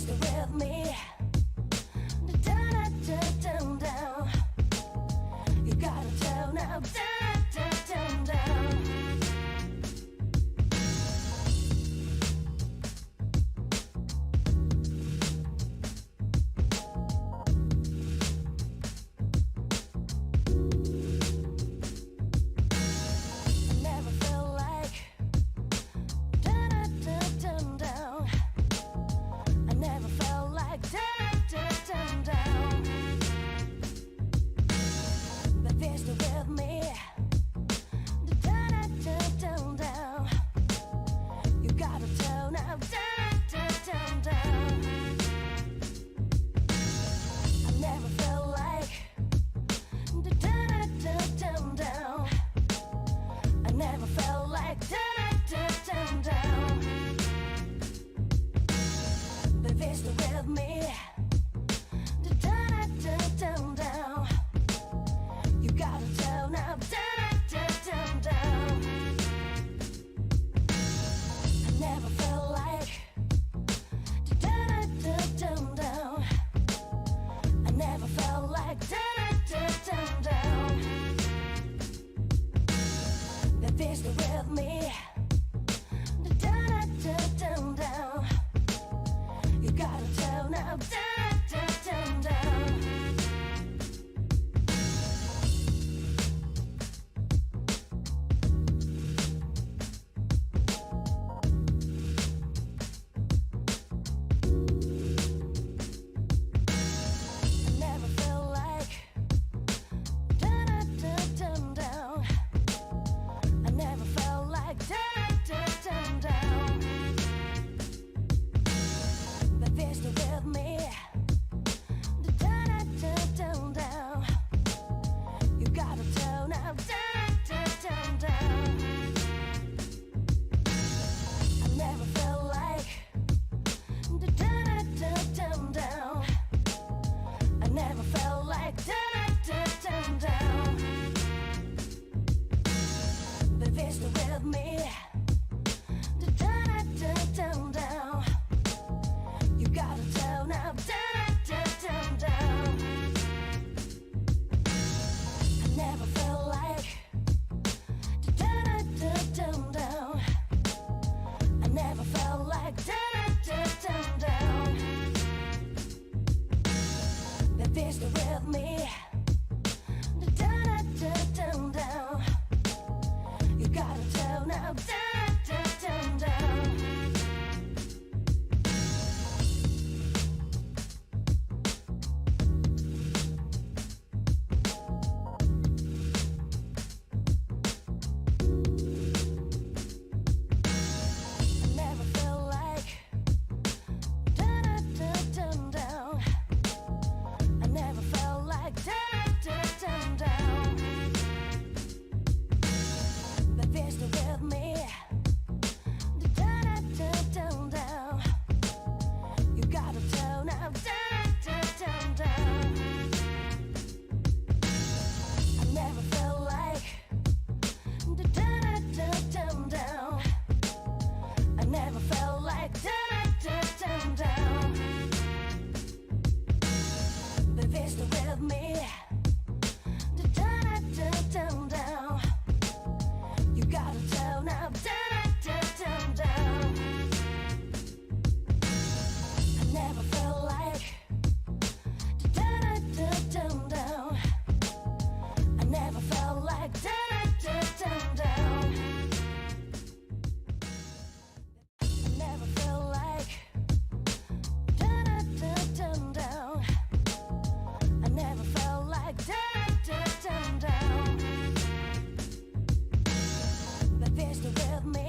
Stay with me. Down, down, down, down. You gotta tell now. Down, down, down, down. I never felt like down, down, down, down. I never felt like down, down, down, down. But they're still with me. Down, down, down, down. You gotta tell now. Down, down, down, down. I never felt like down, down, down, down. I never felt like down, down, down, down. But they're still with me. Down, down, down, down. You gotta tell now. Down, down, down, down. I never felt like down, down, down, down. I never felt like down, down, down, down. But they're still with me. Down, down, down, down. You gotta tell now. Down, down, down, down. I never felt like down, down, down, down. I never felt like down, down, down, down. But they're still with me. Down, down, down, down. You gotta tell now. Down, down, down, down. I never felt like down, down, down, down. I never felt like down, down, down, down. But they're still with me. Down, down, down, down. You gotta tell now. Down, down, down, down. I never felt like down, down, down, down. I never felt like down, down, down, down. But they're still with me. Down, down, down, down. You gotta tell now. Down, down, down, down. I never felt like down, down, down, down. I never felt like down, down, down, down. But they're still with me. Down, down, down, down. You gotta tell now. Down, down, down, down. I never felt like down, down, down, down. I never felt like down, down, down, down. But they're still with me. Down, down, down, down. You gotta tell now. Down, down, down, down. I never felt like down, down, down, down. I never felt like down, down, down, down. I never felt like down, down, down, down. I never felt like down, down, down, down. But they're still with me.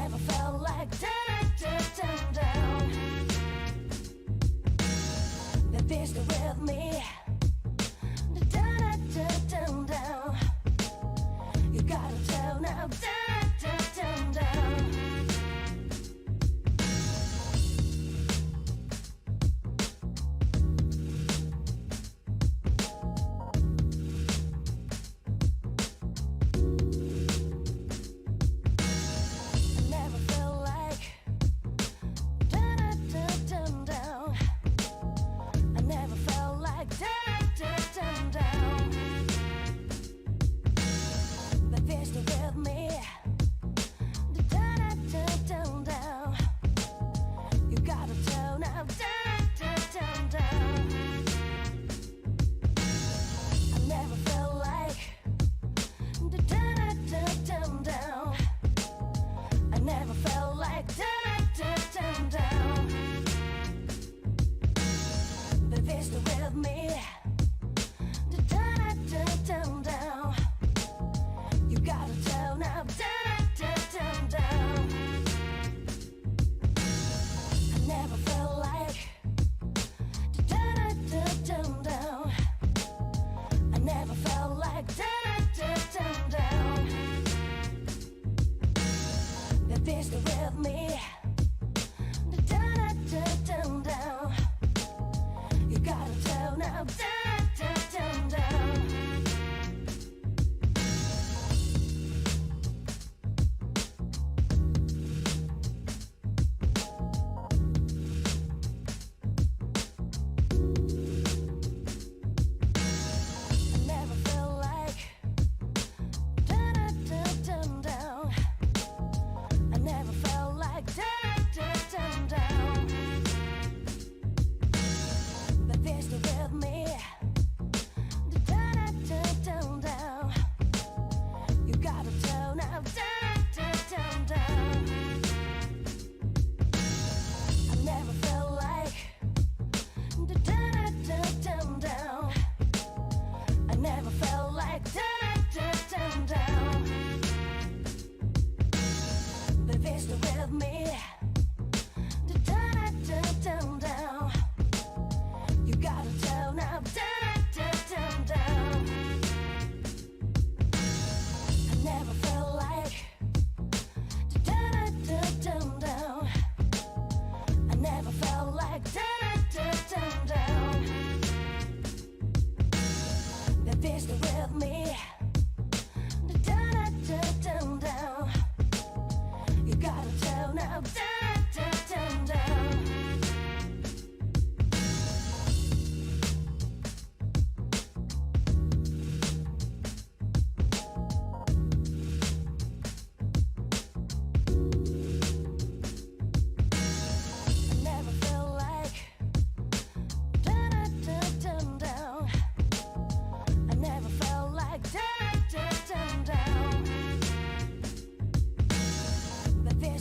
never felt like down, down. The beast with me. Down, down. You gotta tell now. Down, down.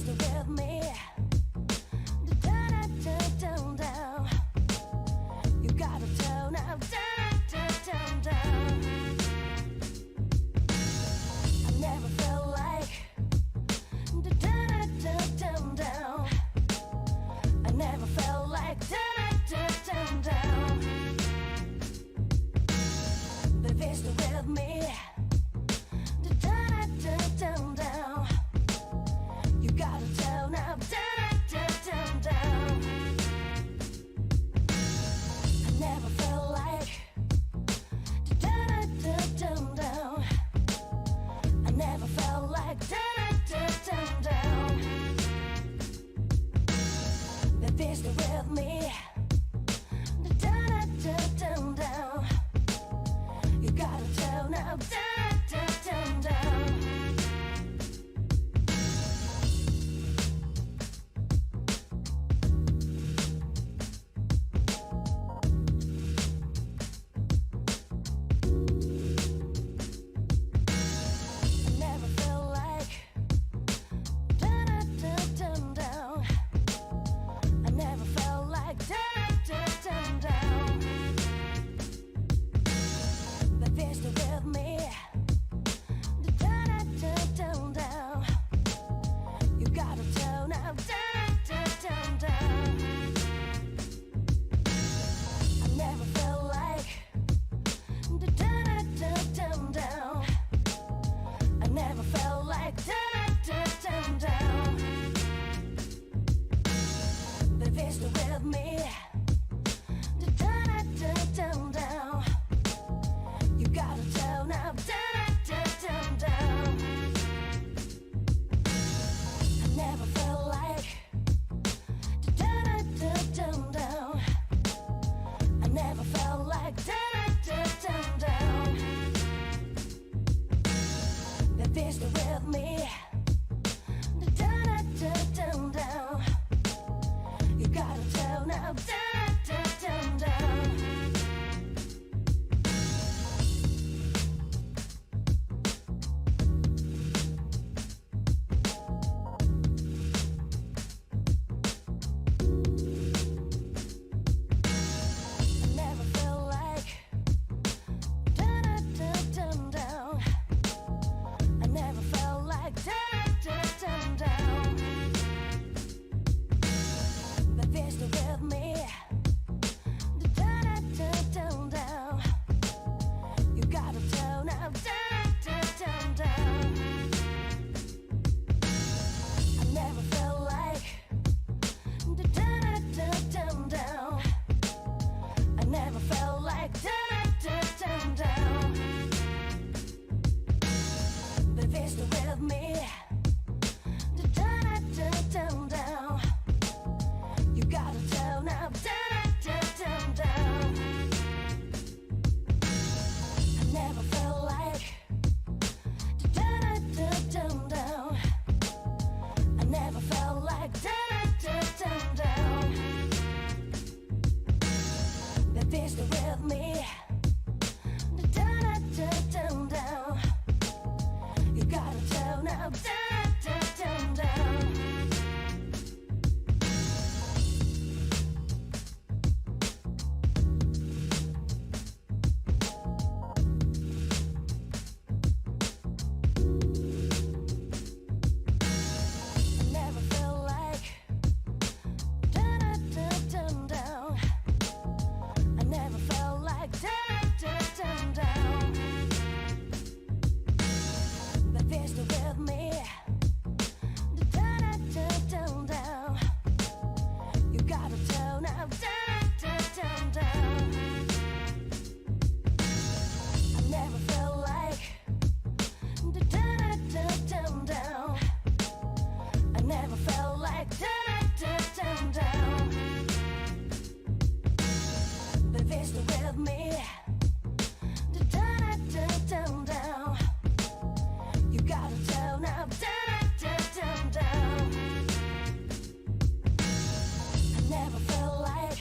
With me. never felt like down, down. But if it's with me, down, down. You gotta tone up, down, down. I never felt like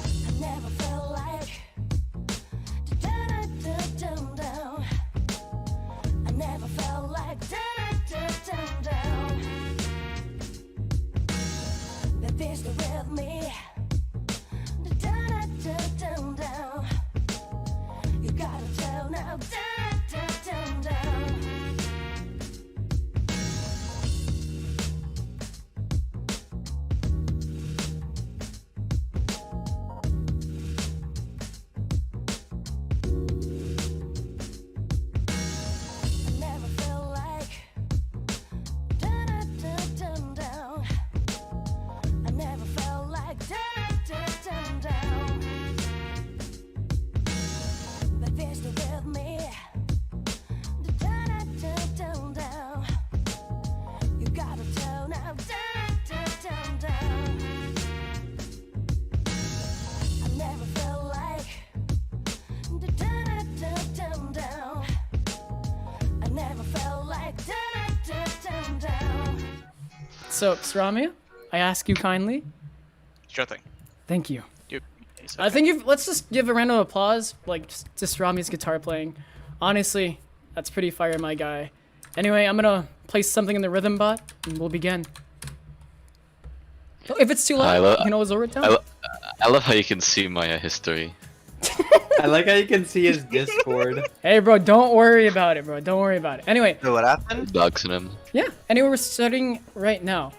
down, down. I never felt like down, down. But this with me, down, down. You gotta tone up, down, down. now, down, down, down, down. I never felt like down, down, down, down. I never felt like down, down, down, down. So, Srami, I ask you kindly. Sure thing. Thank you. It's I think let's just give a round of applause, like, to Srami's guitar playing. Honestly, that's pretty fire, my guy. Anyway, I'm gonna place something in the rhythm bot, and we'll begin. If it's too loud, you can always lower it down. I love how you can see my history. I like how you can see his Discord. Hey, bro, don't worry about it, bro. Don't worry about it. Anyway, So what happened? Dogs in him. yeah. Anyway, we're starting right now.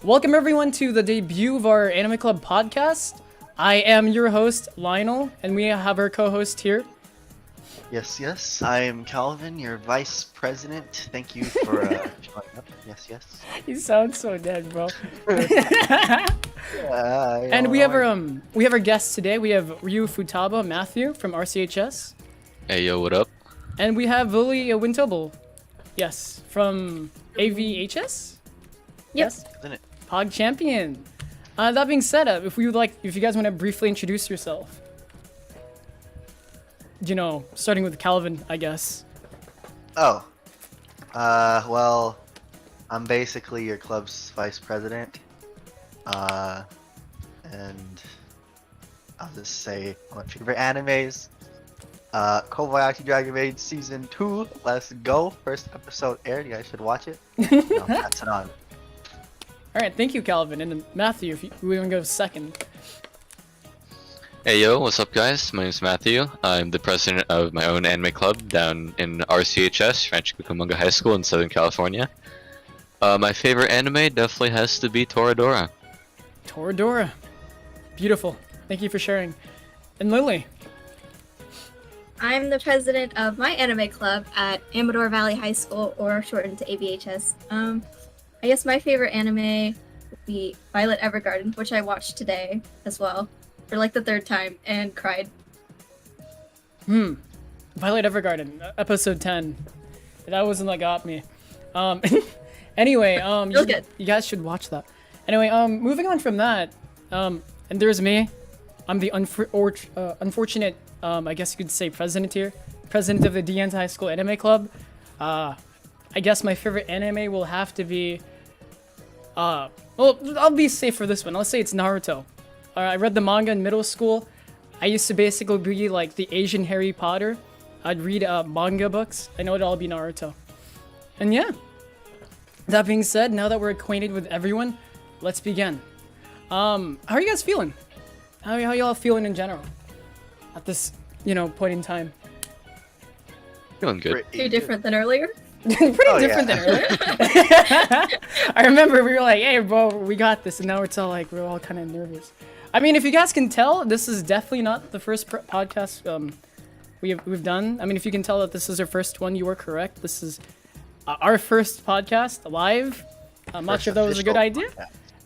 Welcome everyone to the debut of our Anime Club podcast. I am your host, Lionel, and we have our co-host here. Yes. I am Calvin, your vice president. Thank you for showing up. Yes. You sound so dead, bro. I And don't we have know. our guests today. We have Ryu Futaba Matthew from RCHS, Hey yo, what up? and we have Lily Wintobel, yes, from AVHS. Yes, Isn't it? Pog Champion. That being said, if you guys want to briefly introduce yourself, starting with Calvin, I guess. Oh. Well, I'm basically your club's vice president. And I'll just say my favorite animes. Kobayashi Dragon Maid Season 2. Let's go. First episode aired. You guys should watch it. No, that's it on. All right, thank you, Calvin, and then Matthew. If we want to go second. Hey yo, what's up guys? My name's Matthew. I'm the president of my own anime club down in RCHS, Rancho Cucamonga High School in Southern California. My favorite anime definitely has to be Toradora. Toradora, beautiful. Thank you for sharing. And Lily. I'm the president of my anime club at Amador Valley High School, or shortened to AVHS. I guess my favorite anime would be Violet Evergarden, which I watched today as well, for like the third time, and cried. Violet Evergarden, episode 10. That was one that got me. Anyway, Feels good. you guys should watch that. Anyway, moving on from that, and there's me. I'm the unfortunate, I guess you could say president here. President of the DN's High School Anime Club. I guess my favorite anime will have to be, well, I'll be safe for this one. Let's say it's Naruto. I read the manga in middle school. I used to basically be like the Asian Harry Potter. I'd read manga books. I know it'd all be Naruto. And yeah. That being said, now that we're acquainted with everyone, let's begin. How are you guys feeling? How y'all feeling in general? At this, point in time. Feeling good. Too different than earlier? Pretty different than earlier. I remember we were like, hey bro, we got this, and now it's all like, we're all kind of nervous. I mean, if you guys can tell, this is definitely not the first podcast we've done. I mean, if you can tell that this is our first one, you are correct. This is our first podcast live. I'm not sure if that was a good idea.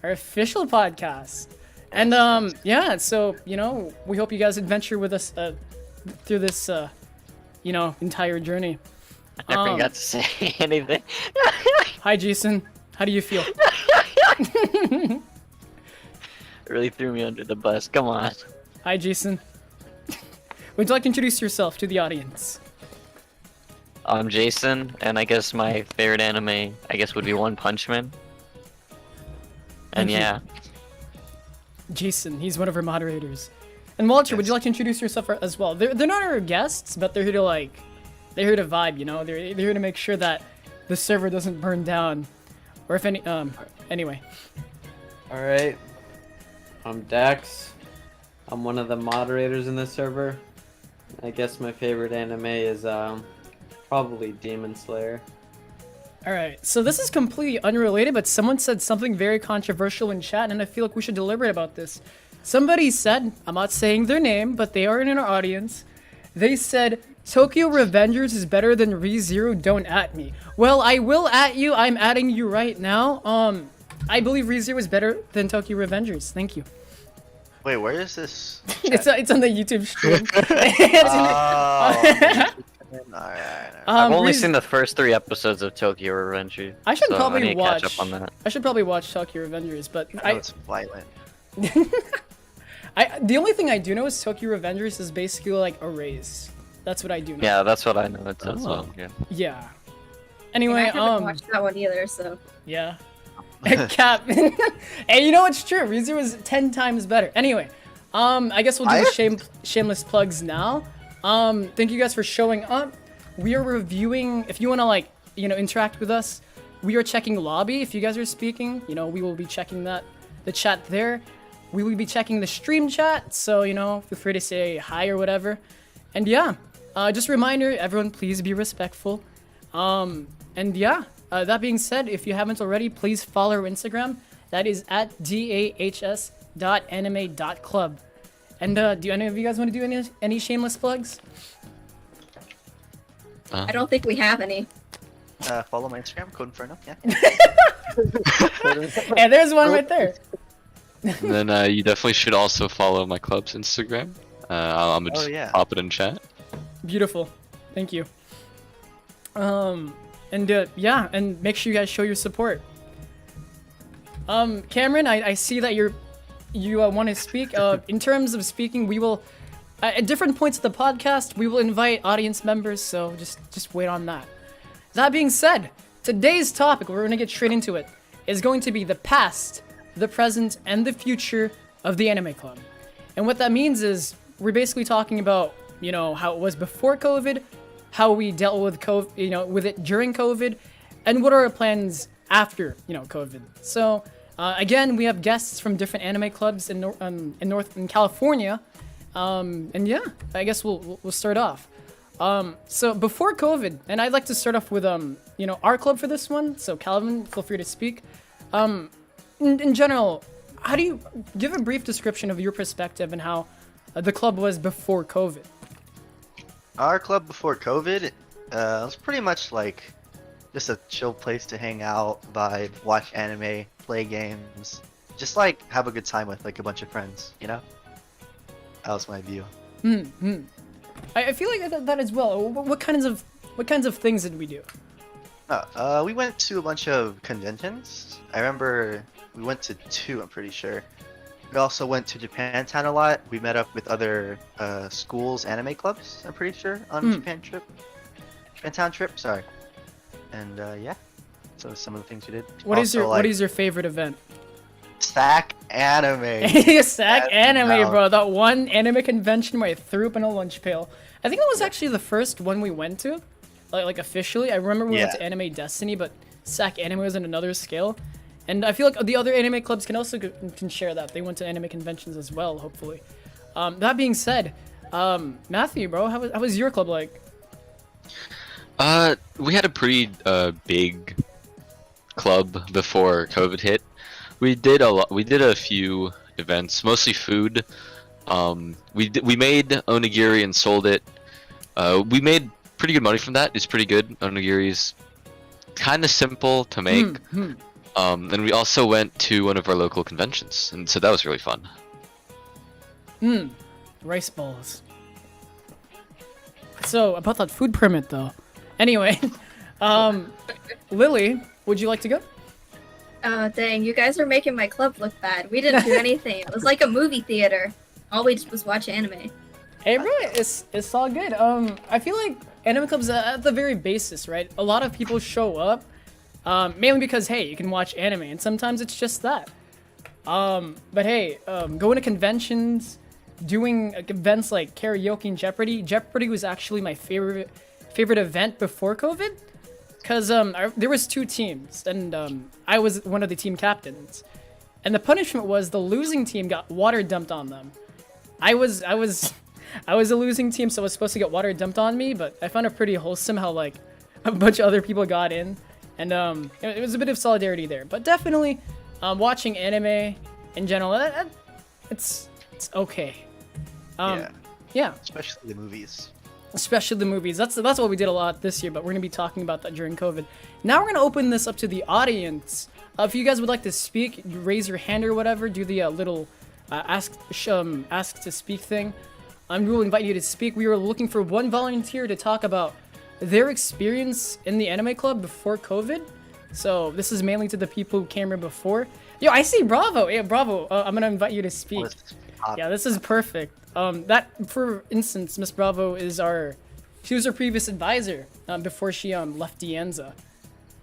Our official podcast. And yeah, so, we hope you guys adventure with us through this, entire journey. I never got to say anything. Hi, Jason. How do you feel? Really threw me under the bus. Come on. Hi, Jason. Would you like to introduce yourself to the audience? I'm Jason, and I guess my favorite anime, would be One Punch Man. And Thank you. yeah, Jason, he's one of our moderators. And Walter, would you like to introduce yourself as well? They're not our guests, but they're here to they're here to vibe, They're here to make sure that the server doesn't burn down, or if any, anyway. Alright. I'm Dax. I'm one of the moderators in this server. I guess my favorite anime is probably Demon Slayer. Alright, so this is completely unrelated, but someone said something very controversial in chat, and I feel like we should deliberate about this. Somebody said, I'm not saying their name, but they are in our audience. They said, Tokyo Revengers is better than ReZero, don't at me. Well, I will at you, I'm adding you right now. I believe ReZero is better than Tokyo Revengers, thank you. Wait, where is this? It's on the YouTube stream. Alright. I've only reason- seen the first 3 episodes of Tokyo Revengers. I should so probably I need to watch. catch up on that. I should probably watch Tokyo Revengers, but I know it's violent. the only thing I do know is Tokyo Revengers is basically like a raise. That's what I do know. Yeah, that's what I know. It's as well. Oh. Yeah. Yeah. I Anyway, haven't watched that one either, so. yeah. Cap. Hey, you know what's true? ReZero was 10 times better. Anyway, I guess we'll do the shameless plugs now. Thank you guys for showing up. We are reviewing. If you want to like, interact with us, we are checking lobby. If you guys are speaking, we will be checking the chat there. We will be checking the stream chat. So feel free to say hi or whatever. And yeah, just a reminder, everyone, please be respectful. And yeah, that being said, if you haven't already, please follow our Instagram. That is at dahs.anime.club. And do any of you guys want to do any shameless plugs? I don't think we have any. Follow my Instagram, Code Inferno. Yeah. Hey, there's one right there. And then you definitely should also follow my club's Instagram. I'm gonna just pop it in chat. Beautiful. Thank you. And yeah, and make sure you guys show your support. Cameron, I see that you want to speak. In terms of speaking, we will at different points of the podcast we will invite audience members. So just wait on that. That being said, today's topic, we're gonna get straight into it, is going to be the past, the present, and the future of the Anime Club. And what that means is we're basically talking about how it was before COVID, how we dealt with COVID, with it during COVID, and what are our plans after, COVID. So, again, we have guests from different anime clubs in California, and yeah, I guess we'll start off. So before COVID, and I'd like to start off with our club for this one. So Calvin, feel free to speak. In general, how do you give a brief description of your perspective and how the club was before COVID? Our club before COVID was pretty much like just a chill place to hang out, vibe, watch anime, play games, just like have a good time with like a bunch of friends, That was my view. I feel like that as well. What kinds of things did we do? We went to a bunch of conventions. I remember we went to 2, I'm pretty sure. We also went to Japantown a lot. We met up with other schools' anime clubs, I'm pretty sure, on Japantown trip, sorry. And yeah, so some of the things we did. What is your favorite event? SAC Anime. SAC Anime, bro. That one anime convention where I threw up in a lunch pail. I think that was actually the first one we went to, like officially. I remember we went to Anime Destiny, but SAC Anime was on another scale. And I feel like the other anime clubs can also can share that. They went to anime conventions as well, hopefully. That being said, Matthew, bro, how was your club like? We had a pretty big club before COVID hit. We did a few events, mostly food. We made onigiri and sold it. We made pretty good money from that. It's pretty good. Onigiri's kind of simple to make. And we also went to one of our local conventions, and so that was really fun. Rice balls. So about that food permit though. Anyway, Lily, would you like to go? Dang, you guys are making my club look bad. We didn't do anything. It was like a movie theater. All we did was watch anime. Hey, bro, it's all good. I feel like anime clubs at the very basis, right? A lot of people show up, mainly because hey, you can watch anime, and sometimes it's just that. But hey, going to conventions, doing events like karaoke and Jeopardy. Jeopardy was actually my favorite event before COVID, cause there was 2 teams, and I was one of the team captains, and the punishment was the losing team got water dumped on them. I was a losing team, so I was supposed to get water dumped on me, but I found it pretty wholesome how like a bunch of other people got in, and it was a bit of solidarity there. But definitely, watching anime in general, it's okay. Yeah. Especially the movies. Especially the movies. That's what we did a lot this year, but we're gonna be talking about that during COVID. Now we're gonna open this up to the audience. If you guys would like to speak, you raise your hand or whatever. Do the little ask to speak thing. We will invite you to speak. We are looking for one volunteer to talk about their experience in the anime club before COVID. So this is mainly to the people who came here before. Yo, I see Bravo. Yeah, Bravo. I'm gonna invite you to speak. Yeah, this is perfect. That, for instance, Miss Bravo is she was our previous advisor before she left Dianza.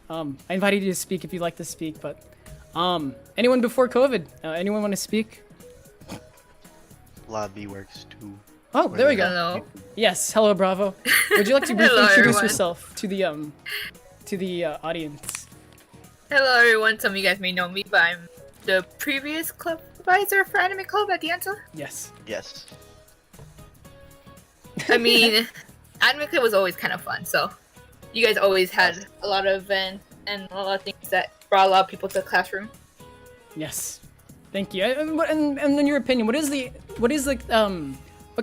I invited you to speak if you'd like to speak, but anyone before COVID? Anyone want to speak? Lobby works too. Oh, there we go. Hello. Yes, hello, Bravo. Would you like to briefly Hello, introduce everyone. yourself to the audience? Hello everyone, some of you guys may know me, but I'm the previous club advisor for Anime Club at the Ansel. Yes. Yes. I mean, Anime Club was always kind of fun, so you guys always had a lot of events and a lot of things that brought a lot of people to the classroom. Yes. Thank you. And in your opinion, what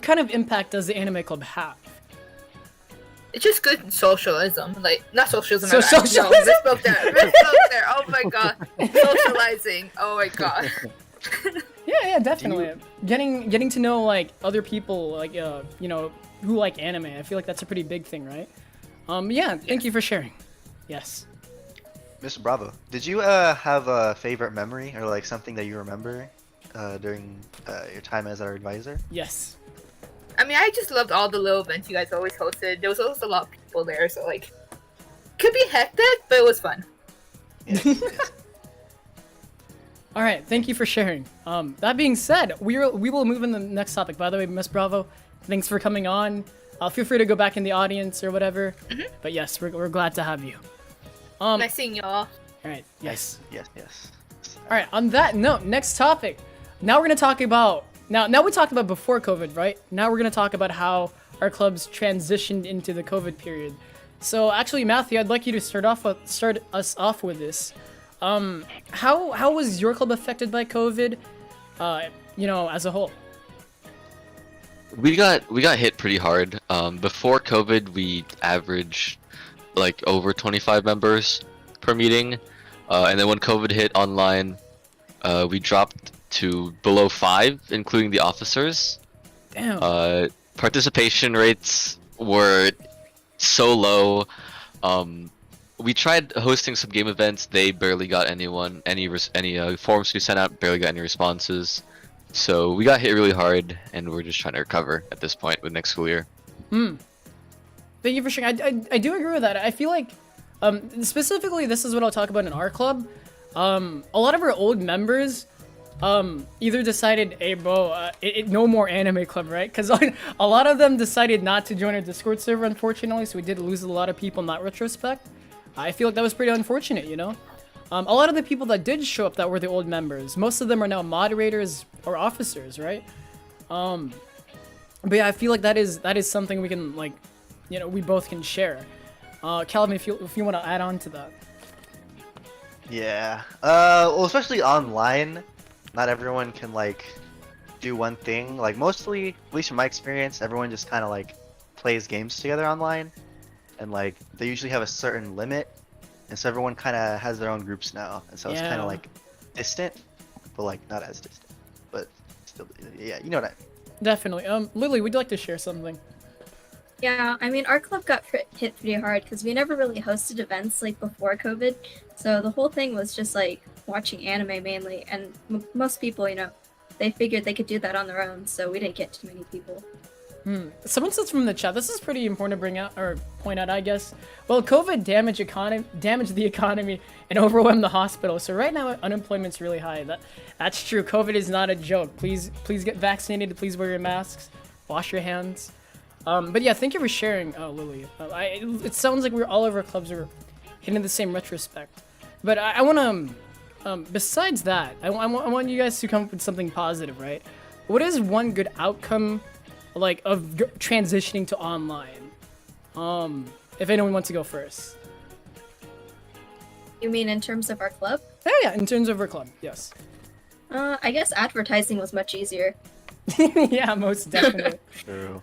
kind of impact does the anime club have? It's just good socialism, like not socialism. So my bad. socialism? No, misspoke there. Oh my god, socializing. Oh my god. Yeah, definitely. Getting to know like other people, like who like anime. I feel like that's a pretty big thing, right? Yeah. Thank you for sharing. Yes. Mr. Bravo, did you have a favorite memory or like something that you remember during your time as our advisor? Yes. I mean, I just loved all the little events you guys always hosted. There was always a lot of people there, so like, could be hectic, but it was fun. Yes. Yes. All right. Thank you for sharing. That being said, we will move in the next topic. By the way, Miss Bravo, thanks for coming on. Feel free to go back in the audience or whatever. But yes, we're glad to have you. Nice seeing y'all. All right. Yes. Yes. Yes. All right. On that note, next topic. Now we're gonna talk about now we talked about before COVID, right? Now we're gonna talk about how our clubs transitioned into the COVID period. So actually, Matthew, I'd like you to start us off with this. How was your club affected by COVID? As a whole. We got hit pretty hard. Before COVID, we averaged like over 25 members per meeting, and then when COVID hit online, we dropped to below 5, including the officers. Damn. Participation rates were so low. We tried hosting some game events. They barely got any forms we sent out. Barely got any responses. So we got hit really hard, and we're just trying to recover at this point with next school year. Thank you for sharing. I do agree with that. I feel like, specifically, this is what I'll talk about in our club. A lot of our old members, either decided, hey bro, no more anime club, right? Because a lot of them decided not to join our Discord server, unfortunately. So we did lose a lot of people in that retrospect. I feel like that was pretty unfortunate, you know? A lot of the people that did show up that were the old members, most of them are now moderators or officers, right? But yeah, I feel like that is something we can we both can share. Calvin, if you want to add on to that. Yeah. Well, especially online, not everyone can do one thing. Like mostly, at least from my experience, everyone just kind of plays games together online, and they usually have a certain limit, and so everyone kind of has their own groups now, and so it's kind of distant, but not as distant, but still, yeah, you know what I mean. Definitely. Lily, would you like to share something? Yeah, I mean, our club got hit pretty hard because we never really hosted events before COVID. So the whole thing was just watching anime mainly. And most people, they figured they could do that on their own. So we didn't get too many people. Someone says from the chat, this is pretty important to bring out or point out, I guess. Well, COVID damaged the economy and overwhelmed the hospital. So right now, unemployment's really high. That's true. COVID is not a joke. Please get vaccinated. Please wear your masks. Wash your hands. But yeah, thank you for sharing, Lily. It sounds like all of our clubs are hitting the same retrospect. But I want to, besides that, I want you guys to come up with something positive, right? What is one good outcome, of transitioning to online? If anyone wants to go first. You mean in terms of our club? Yeah, in terms of our club, yes. I guess advertising was much easier. Yeah, most definitely. True.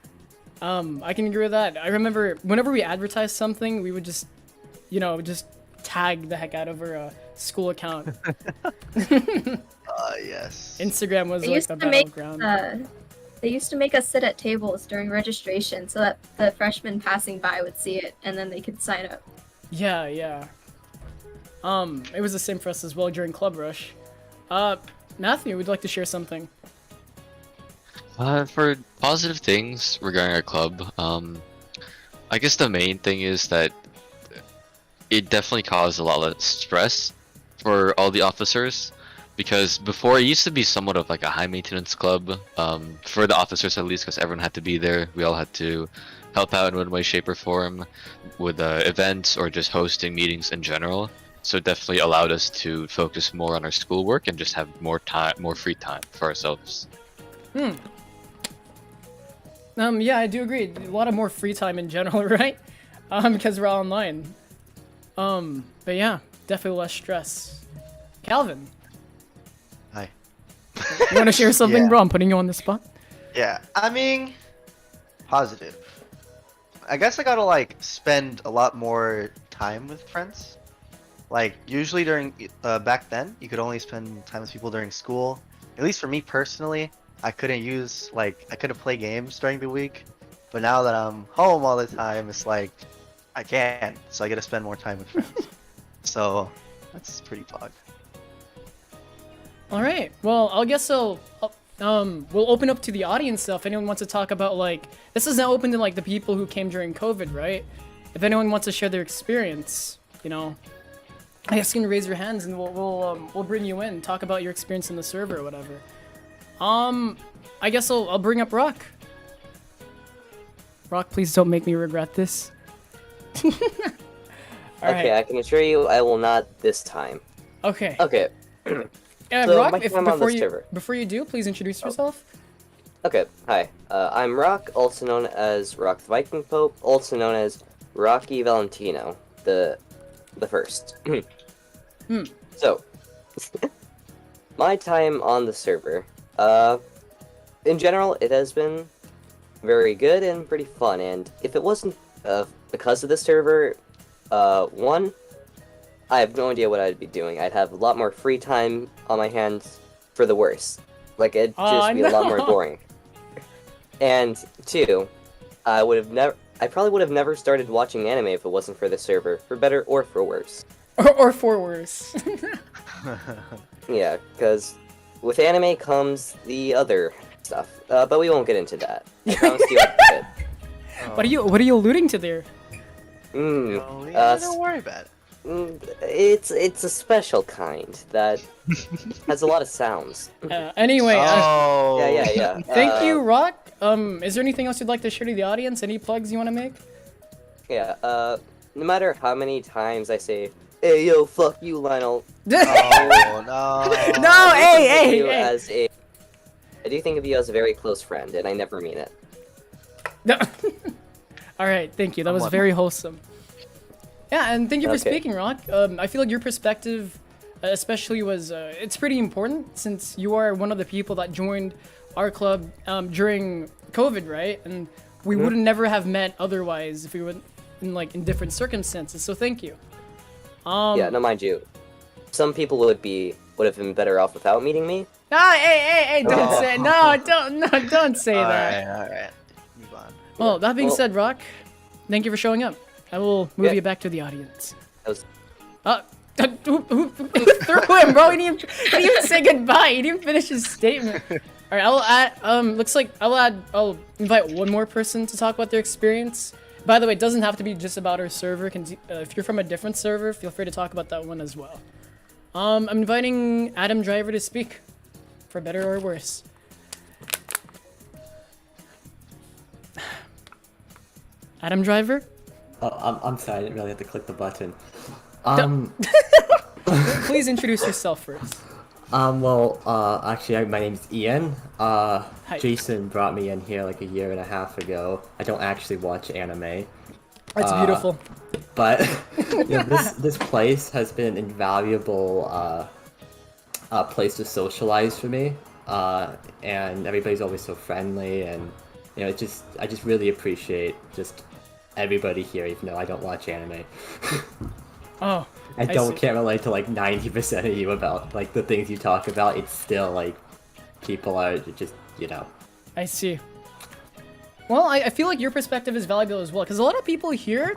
I can agree with that. I remember whenever we advertised something, we would just tag the heck out of our school account. Yes. Instagram was They used the to make battleground. They used to make us sit at tables during registration so that the freshmen passing by would see it and then they could sign up. Yeah, yeah. It was the same for us as well during Club Rush. Matthew, would you like to share something? For positive things regarding our club, I guess the main thing is that it definitely caused a lot of stress for all the officers, because before it used to be somewhat of like a high maintenance club, for the officers at least, because everyone had to be there. We all had to help out in one way, shape, or form with events or just hosting meetings in general. So it definitely allowed us to focus more on our schoolwork and just have more time, more free time for ourselves. Yeah, I do agree. A lot of more free time in general, right? Because we're all online. But yeah, definitely less stress. Calvin, Hi. you want to share something, Yeah. bro? I'm putting you on the spot. Yeah, I mean, positive. I guess I gotta like spend a lot more time with friends. Like usually during back then, you could only spend time with people during school. At least for me personally, I couldn't play games during the week. But now that I'm home all the time, it's like I can. So I get to spend more time with friends. So that's pretty pog. All right. Well, I guess we'll open up to the audience stuff. If anyone wants to talk about this is now open to the people who came during COVID, right? If anyone wants to share their experience, I guess you can raise your hands and we'll bring you in, talk about your experience in the server or whatever. I guess I'll bring up Rock. Rock, please don't make me regret this. All Okay, right. I can assure you I will not this time. Okay. Okay. So, Rock, my time on this server. before you do, please introduce yourself. Okay, hi. I'm Rock, also known as Rock the Viking Pope, also known as Rocky Valentino, the first. So, my time on the server. In general, it has been very good and pretty fun, and if it wasn't because of the server, one, I have no idea what I'd be doing. I'd have a lot more free time on my hands for the worse. Like, it'd just be a lot more boring. And two, I probably would have never started watching anime if it wasn't for the server, for better or for worse. Or for worse. Yeah, because with anime comes the other stuff. But we won't get into that. I promise you I'll be good. What are you alluding to there? Don't worry about it. It's a special kind that has a lot of sounds. Anyway, Yeah. thank you, Rock. Is there anything else you'd like to share to the audience? Any plugs you want to make? Yeah, no matter how many times I say, "Hey, yo, fuck you, Lionel," Oh no. No, hey. I do think of you as a very close friend, and I never mean it. No. All right, thank you. That was very wholesome. Yeah, and thank you for Okay. speaking, Rock. I feel like your perspective, especially, was it's pretty important since you are one of the people that joined our club during COVID, right? And we would never have met otherwise if we were in different circumstances. So thank you. Yeah, no, mind you, some people would have been better off without meeting me. Ah, hey, don't say don't say that. Alright. Move on. Well, that being Well- said, Rock, thank you for showing up. I will move Yeah. you back to the audience. That was- Who threw him, bro? He didn't even say goodbye. He didn't finish his statement. All right, I'll add. Looks like I'll invite one more person to talk about their experience. By the way, it doesn't have to be just about our server. If you're from a different server, feel free to talk about that one as well. I'm inviting Adam Driver to speak, for better or worse. Adam Driver? Oh, I'm sorry, I didn't really have to click the button. Please introduce yourself first. Actually, my name's Ian. Jason brought me in here like a year and a half ago. I don't actually watch anime. That's beautiful. But this place has been an invaluable place to socialize for me. And everybody's always so friendly, and I just really appreciate just everybody here, even though I don't watch anime. Oh, I see. can't relate to 90% of you about the things you talk about. It's still people are just I see. Well, I feel like your perspective is valuable as well, because a lot of people here,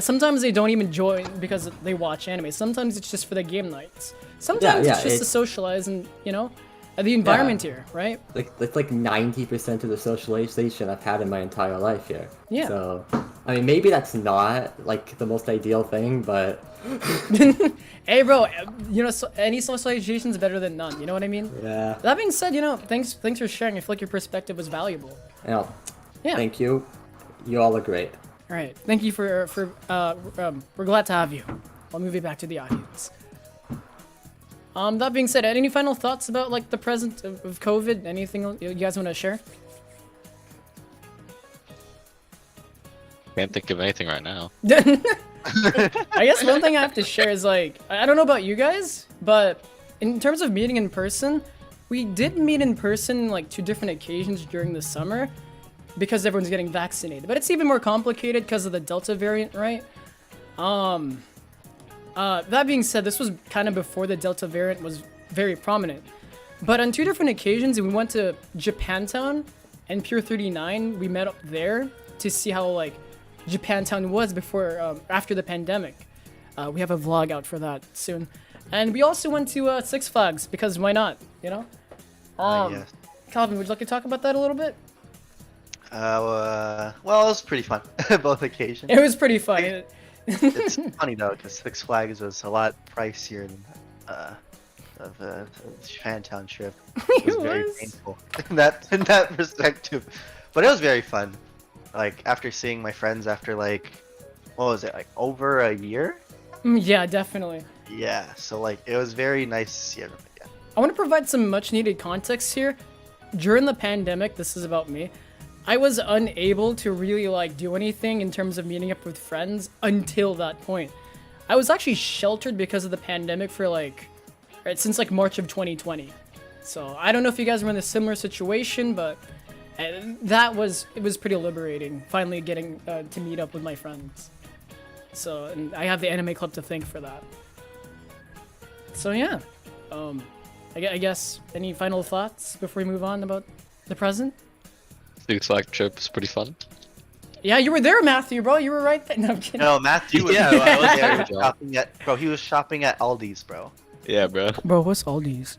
sometimes they don't even join because they watch anime. Sometimes it's just for the game nights. Sometimes it's just to socialize and, you know, the environment here, right? It's like 90% of the socialization I've had in my entire life here. Yeah. So, I mean, maybe that's not like the most ideal thing, but hey, bro, you know, any socialization is better than none. You know what I mean? yeah. That being said, you know, thanks for sharing. I feel like your perspective was valuable. Yeah. Thank you. You all are great. All right. Thank you for we're glad to have you. I'll move it back to the audience. That being said, any final thoughts about like the present of COVID? Anything you guys want to share? Can't think of anything right now. I guess one thing I have to share is like, I don't know about you guys, but in terms of meeting in person, we did meet in person like 2 different occasions during the summer because everyone's getting vaccinated. But it's even more complicated because of the Delta variant, right? That being said, this was kind of before the Delta variant was very prominent. But on 2 different occasions, we went to Japantown and Pier 39. We met up there to see how like Japantown was before, after the pandemic. We have a vlog out for that soon. And we also went to Six Flags because why not, you know? Yes. Calvin, would you like to talk about that a little bit? Well, it was pretty fun, both occasions. It was pretty fun. It's funny though, because Six Flags was a lot pricier than the Japantown trip. It was very painful in that perspective, but it was very fun. Like after seeing my friends after like, what was it, like over a year? Yeah, definitely. Yeah, so like it was very nice to see everybody again. I want to provide some much needed context here. During the pandemic, this is about me, I was unable to really like do anything in terms of meeting up with friends until that point. I was actually sheltered because of the pandemic for like, right, since like March of 2020. So I don't know if you guys were in a similar situation, but it was pretty liberating finally getting to meet up with my friends. So, and I have the anime club to thank for that. So yeah, I guess any final thoughts before we move on about the present? Six Flags trip was pretty fun. Yeah, you were there, Matthew, bro. You were right there. No, I'm kidding. No, Matthew was, Yeah, I was there shopping at, bro. He was shopping at Aldi's, bro. Yeah, bro. Bro, what's Aldi's?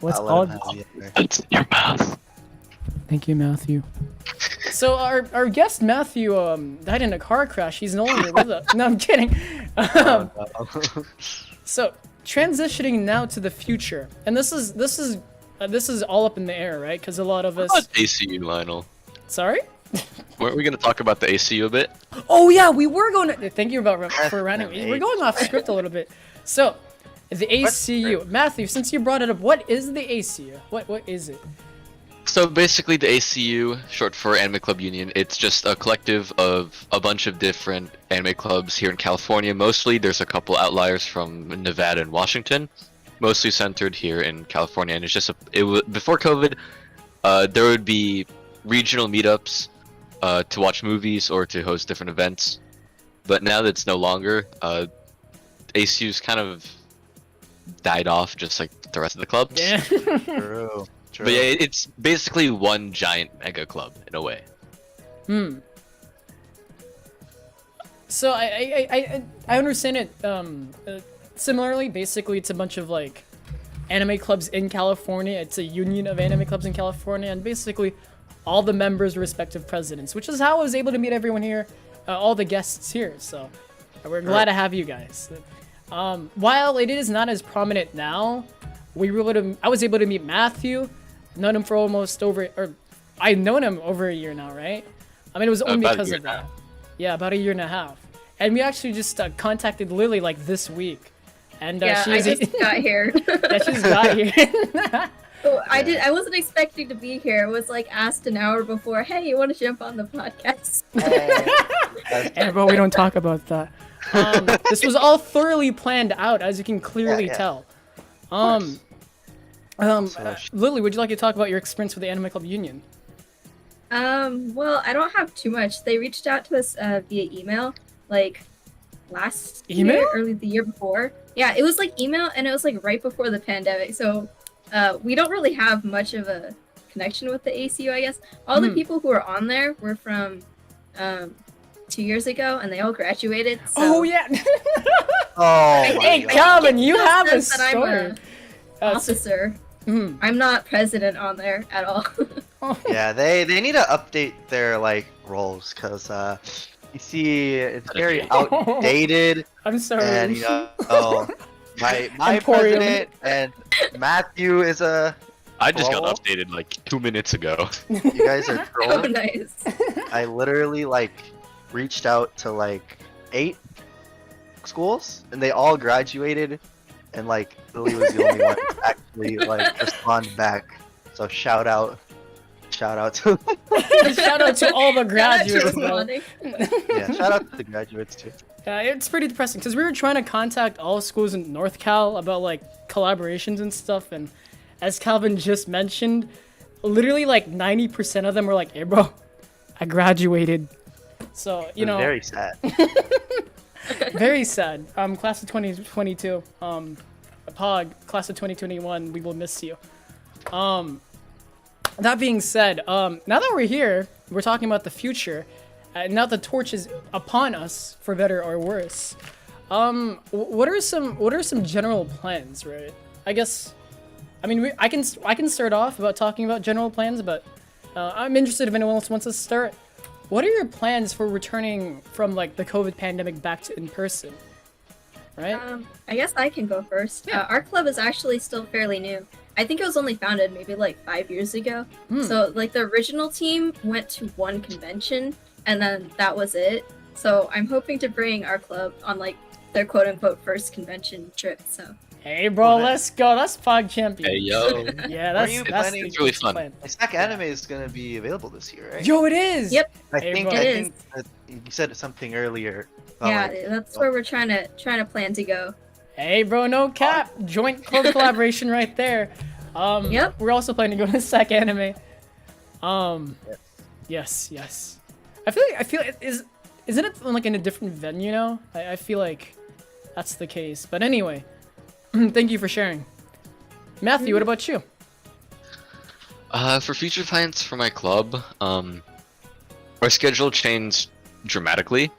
What's I'll let him Aldi's? have the answer. It's in your mouth. Thank you, Matthew. So our guest Matthew died in a car crash. He's no longer with us. No, I'm kidding. So transitioning now to the future, and this is all up in the air, right? Because a lot of us. What about ACU, Lionel? Sorry. Weren't we gonna talk about the ACU a bit? Oh yeah, we were going to. Thank you for running. We're going off script a little bit. So, the ACU, Matthew. Since you brought it up, what is the ACU? What is it? So basically, the ACU, short for Anime Club Union, it's just a collective of a bunch of different anime clubs here in California. Mostly, there's a couple outliers from Nevada and Washington, mostly centered here in California. And it's just before COVID, there would be regional meetups to watch movies or to host different events. But now that it's no longer, ACU's kind of died off, just like the rest of the clubs. Yeah. True. But yeah, it's basically one giant mega club in a way. So I understand it similarly. Basically, it's a bunch of like anime clubs in California. It's a union of anime clubs in California, and basically all the members' respective presidents, which is how I was able to meet everyone here, all the guests here. So we're glad to have you guys. While it is not as prominent now, I was able to meet Matthew. Known him for I've known him over a year now, right? I mean, it was only because of that. Yeah, about a year and a half. And we actually just contacted Lily like this week. And I just got here. Yeah, she just got here. Oh, I wasn't expecting to be here. I was like asked an hour before, hey, you want to jump on the podcast? And bro, we don't talk about that. This was all thoroughly planned out, as you can clearly tell. Lily, would you like to talk about your experience with the Anime Club Union? Well, I don't have too much. They reached out to us via email, like last email? year, early the year before. Yeah, it was like email, and it was like right before the pandemic. So we don't really have much of a connection with the ACU, I guess. All the people who are on there were from 2 years ago, and they all graduated. So Oh yeah. Oh, Hey, my God. Calvin, you Just have a says that I'm story. officer. Mhm. I'm not president on there at all. Yeah, they need to update their like roles because you see it's very outdated, I'm sorry. and you know my Emporium. president and Matthew is a. I just got Troll? updated like 2 minutes ago. You guys are Oh, trolling. nice. I literally like reached out to like 8 schools, and they all graduated, and like Lily was the only one to actually like respond back. So shout out to Shout out to all the graduates, bro. Responding. yeah, shout out to the graduates too. Yeah, it's pretty depressing because we were trying to contact all schools in North Cal about like collaborations and stuff, and as Calvin just mentioned, literally like 90% of them were like, "Hey, bro, I graduated." So you know, Very sad. very sad. Class of 2022. Pog, class of 2021. We will miss you. That being said, now that we're here, we're talking about the future. Now the torch is upon us, for better or worse. What are some general plans, right? I guess, I mean, I can start off about talking about general plans, but I'm interested if anyone else wants to start. What are your plans for returning from like the COVID pandemic back to in person? Right? I guess I can go first. Yeah. Our club is actually still fairly new. I think it was only founded maybe like 5 years ago. Hmm. So like the original team went to one convention and then that was it. So I'm hoping to bring our club on like their quote unquote first convention trip. So Hey, bro, let's go. That's Pog Champion. Hey yo. Yeah, Are that's you that's planning- the It's really fun. plan. Snack Anime is gonna be available this year, right? Yo, it is. Yep. I Hey, think bro. I It think that you said something earlier. about, yeah, like, that's where we're trying to plan to go. Hey, bro, no cap. Joint club collaboration right there. Yep. We're also planning to go to Snack Anime. Yes. I feel like isn't it like in a different venue now? I feel like that's the case. But anyway, thank you for sharing. Matthew, what about you? For future plans for my club, our schedule changed dramatically.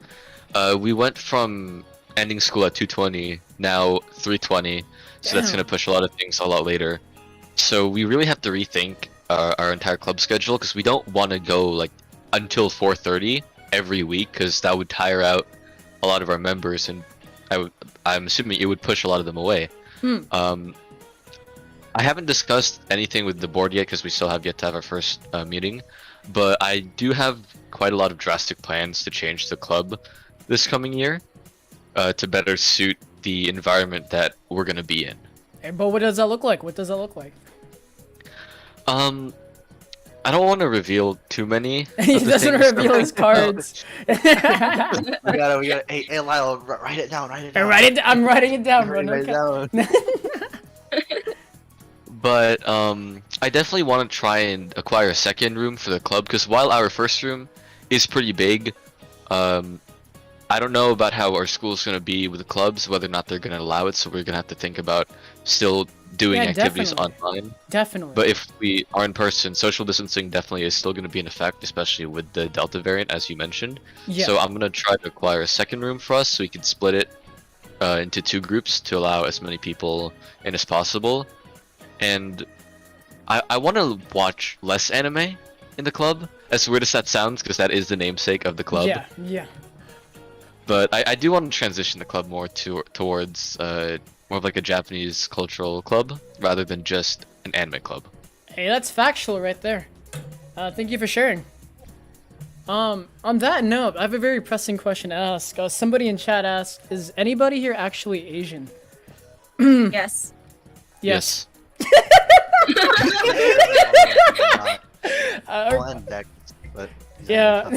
We went from ending school at 2:20, now 3:20, so that's Damn. gonna push a lot of things a lot later. So we really have to rethink our entire club schedule because we don't want to go like until 4:30 every week because that would tire out a lot of our members, and I'm assuming it would push a lot of them away. I haven't discussed anything with the board yet because we still have yet to have our first meeting, but I do have quite a lot of drastic plans to change the club this coming year to better suit the environment that we're gonna be in. Hey, but what does that look like? What does that look like? I don't want to reveal too many. He of the doesn't things. reveal his cards. we gotta. Hey, Lyle, write it down. Write it down. I'm writing it down, bro. Write No it cap. down. But I definitely want to try and acquire a second room for the club because while our first room is pretty big, I don't know about how our school's gonna be with the clubs, whether or not they're gonna allow it. So we're gonna have to think about still doing Yeah, activities definitely. online. Definitely. But if we are in person, social distancing definitely is still gonna be in effect, especially with the Delta variant, as you mentioned. yeah. So I'm gonna try to acquire a second room for us so we can split it into 2 groups to allow as many people in as possible. And I want to watch less anime in the club, as weird as that sounds, because that is the namesake of the club. Yeah. But I do want to transition the club more towards more of like a Japanese cultural club rather than just an anime club. Hey, that's factual right there. Thank you for sharing. On that note, I have a very pressing question to ask. Somebody in chat asked, is anybody here actually Asian? Yes. Yes. I'll end that, but Yeah.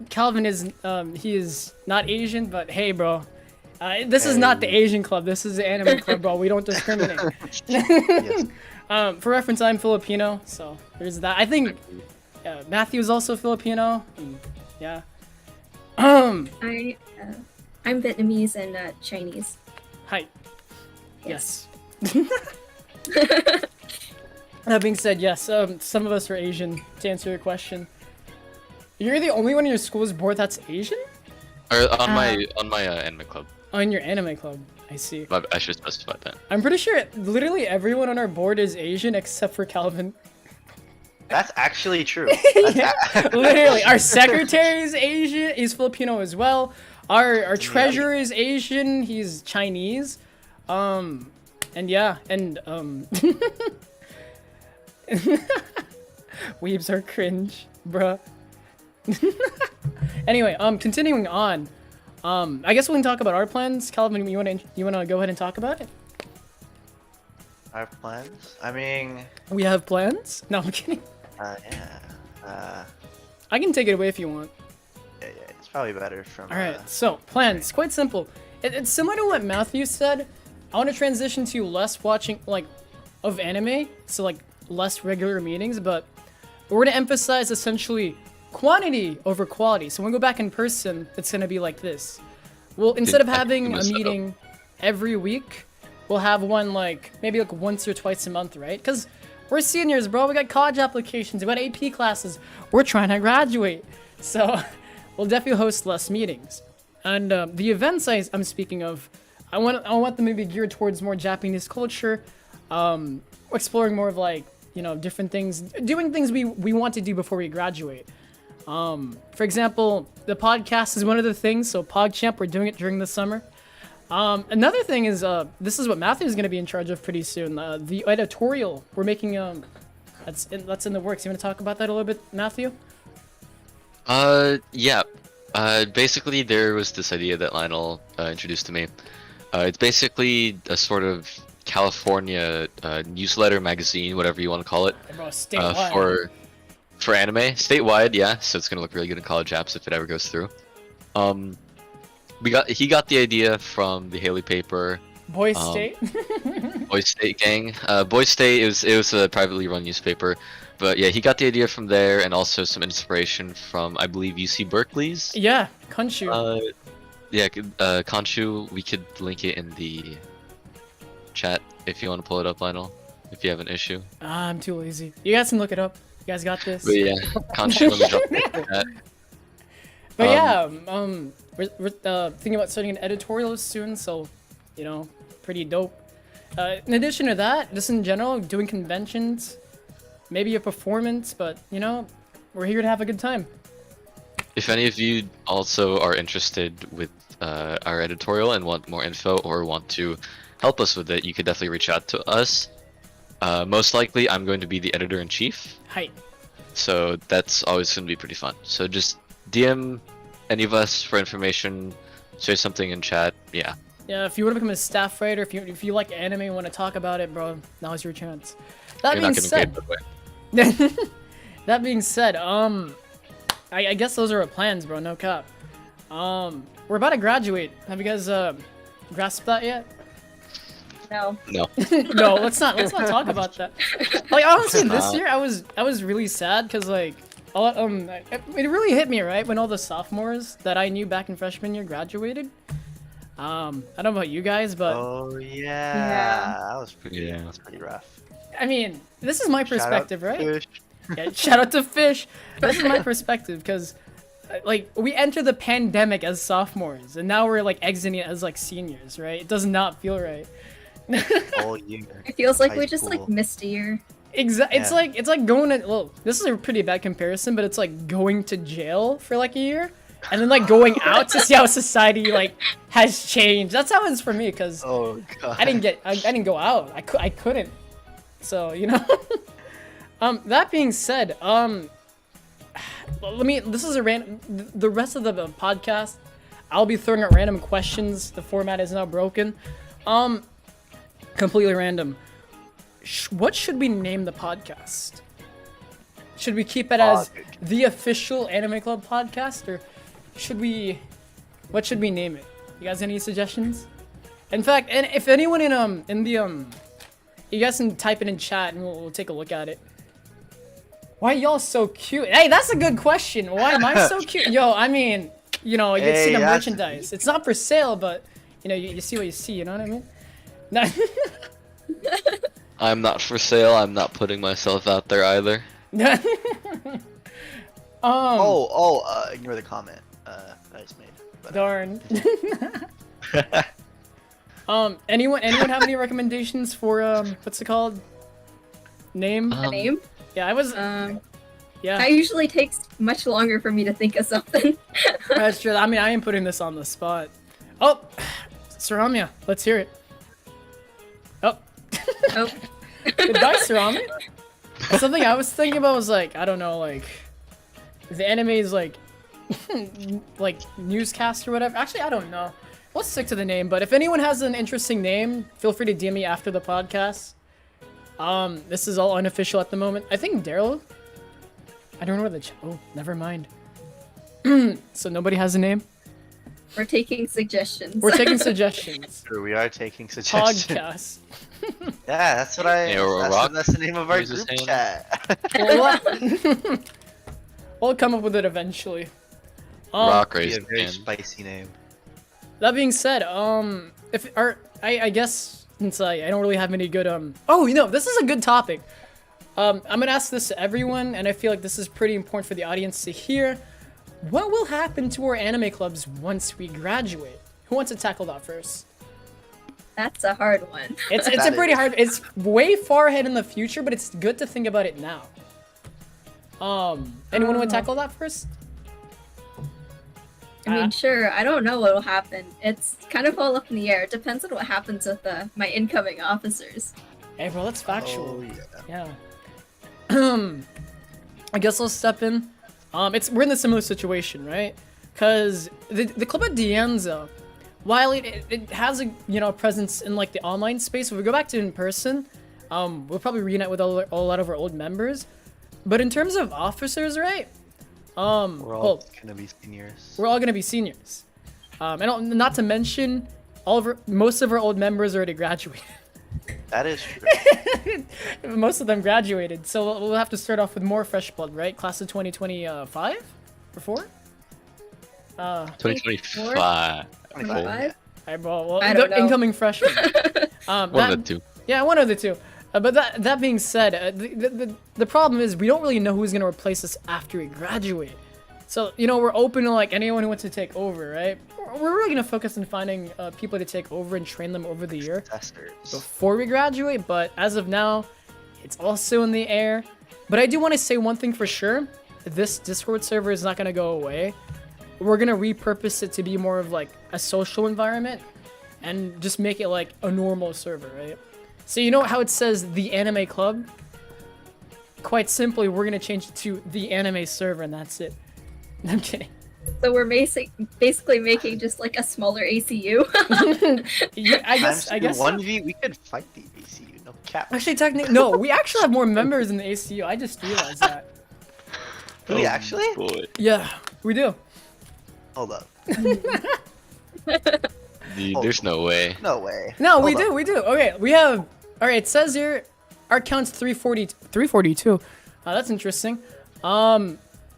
Calvin is, he is not Asian, but hey, bro. This is not the Asian club. This is the anime club, bro. We don't discriminate. Yes. For reference, I'm Filipino, so there's that. I think Matthew is also Filipino. And, yeah. I'm Vietnamese and Chinese. Hi. Yes. That being said, yes, some of us are Asian. To answer your question, you're the only one in your school's board that's Asian. Or on my anime club. On your anime club, I see. I should specify that. I'm pretty sure literally everyone on our board is Asian except for Calvin. That's actually true. Yeah, literally, our secretary is Asian. He's Filipino as well. Our treasurer is Asian. He's Chinese. And yeah, and weebs are cringe, bruh. Anyway, continuing on. I guess we can talk about our plans. Calvin, you wanna go ahead and talk about it? Our plans? I mean, We have plans? No, I'm kidding. yeah. I can take it away if you want. Yeah, it's probably better from. Alright, so, plans. Quite simple. It's similar to what Matthew said. I want to transition to less watching, like, of anime. So, like, less regular meetings, but we're going to emphasize, essentially, quantity over quality. So when we go back in person, it's going to be like this. Well, instead of having a meeting every week, we'll have one, like, maybe, like, once or twice a month, right? Because we're seniors, bro. We got college applications. We got AP classes. We're trying to graduate. So we'll definitely host less meetings. And the events I'm speaking of, I want them to be geared towards more Japanese culture, exploring more of, like, you know, different things, doing things we want to do before we graduate. For example, the podcast is one of the things. So PogChamp, we're doing it during the summer. Another thing is, this is what Matthew is going to be in charge of pretty soon. The editorial we're making, that's in the works. You want to talk about that a little bit, Matthew? Yeah. Basically, there was this idea that Lionel introduced to me. It's basically a sort of California newsletter, magazine, whatever you want to call it, for anime, statewide. Yeah, so it's gonna look really good in college apps if it ever goes through. He got the idea from the Haley paper. Boys State. Boys State gang. Boys State it was a privately run newspaper, but yeah, he got the idea from there, and also some inspiration from, I believe, UC Berkeley's. Yeah, Konshu. Yeah, Konshu. We could link it in the chat if you want to pull it up, Lionel. If you have an issue. I'm too lazy. You guys can look it up. You guys got this. But yeah, Konshu. Let me drop it in the chat. But yeah, we're thinking about starting an editorial soon, so, you know, pretty dope. In addition to that, just in general, doing conventions, maybe a performance, but, you know, we're here to have a good time. If any of you also are interested with our editorial and want more info or want to help us with it, you could definitely reach out to us. Most likely, I'm going to be the editor-in-chief. Hi. So that's always going to be pretty fun. So just DM any of us for information, say something in chat, yeah. Yeah, if you want to become a staff writer, if you like anime and want to talk about it, bro, now's your chance. That being said, that being said, I guess those are our plans, bro. No cap. We're about to graduate. Have you guys grasped that yet? No. No. No, let's not talk about that. Like, honestly, this year I was really sad because, like, it really hit me, right, when all the sophomores that I knew back in freshman year graduated. I don't know about you guys, but oh yeah, that was pretty rough. I mean, this is my perspective, right? Yeah, shout out to Fish. This is my perspective because, like, we entered the pandemic as sophomores, and now we're like exiting it as like seniors, right? It does not feel right. All year. It feels like we just like missed a year. Exactly. It's like going to, well, this is a pretty bad comparison, but it's like going to jail for like a year, and then like going out to see how society like has changed. That's how it's for me, because I didn't go out. I couldn't. So, you know. That being said, this is the rest of the podcast, I'll be throwing out random questions. The format is now broken. Completely random. What should we name the podcast? Should we keep it as the official Anime Club podcast, or what should we name it? You guys any suggestions? In fact, and if anyone you guys can type it in chat and we'll take a look at it. Why are y'all so cute? Hey, that's a good question. Why am I so cute? Yo, I mean, you know, you see the merchandise. It's not for sale, but, you know, you see what you see, you know what I mean? I'm not for sale. I'm not putting myself out there either. Ignore the comment that I just made. But, darn. Anyone have any recommendations for what's it called? Name? A name? Yeah, I was. Yeah. That usually takes much longer for me to think of something. That's true. I mean, I am putting this on the spot. Oh, Saramia, let's hear it. Oh. Oh. Goodbye, Saramia. Something I was thinking about was like, I don't know, like the anime is like like newscast or whatever. Actually, I don't know. Let's stick to the name. But if anyone has an interesting name, feel free to DM me after the podcast. This is all unofficial at the moment. I think Daryl. I don't know where the oh, never mind. So nobody has a name. We're taking suggestions. We're taking suggestions. True, we are taking suggestions. Podcast. Yeah, that's what I. Yeah, that's the name of our Raises group hand. chat. We'll come up with it eventually. Rock Be a raising very hand. spicy name. That being said, I guess since I don't really have any good oh, you know, this is a good topic. I'm gonna ask this to everyone, and I feel like this is pretty important for the audience to hear. What will happen to our anime clubs once we graduate? Who wants to tackle that first? That's a hard one. It's a pretty hard. It's way far ahead in the future, but it's good to think about it now. Anyone want to tackle that first? I mean, sure. I don't know what will happen. It's kind of all up in the air. It depends on what happens with my incoming officers. Hey, bro, that's factual. Oh, yeah. Yeah. I guess I'll step in. We're in a similar situation, right? Because the club at Dianza, while it has a presence in like the online space, if we go back to in person, we'll probably reunite with a lot of our old members. But in terms of officers, right? We're all gonna be seniors. We're all gonna be seniors. And not to mention, most of our old members already graduated. That is true. Most of them graduated, so we'll have to start off with more fresh blood, right? Class of 2025 or 4? 2025. 25? Well, I don't know. incoming freshmen. One of the two. Yeah, one of the two. But that being said, the problem is we don't really know who's gonna replace us after we graduate. So we're open to like anyone who wants to take over, right? We're really gonna focus on finding people to take over and train them over the year before we graduate. But as of now, it's also in the air. But I do want to say one thing for sure: this Discord server is not gonna go away. We're gonna repurpose it to be more of like a social environment, and just make it like a normal server, right? So you know how it says the anime club? Quite simply, we're gonna change it to the anime server, and that's it. I'm kidding. So we're basically making just like a smaller ACU. Yeah, I guess. 1v, we could fight the ACU. No cap. Actually, technically, no. We actually have more members in the ACU. I just realized that. Do we actually? Boy. Yeah, we do. Hold up. Dude, there's no way. No way. No, Hold we up. do. We do. Okay, we have. All right, it says here our count's 342. That's interesting.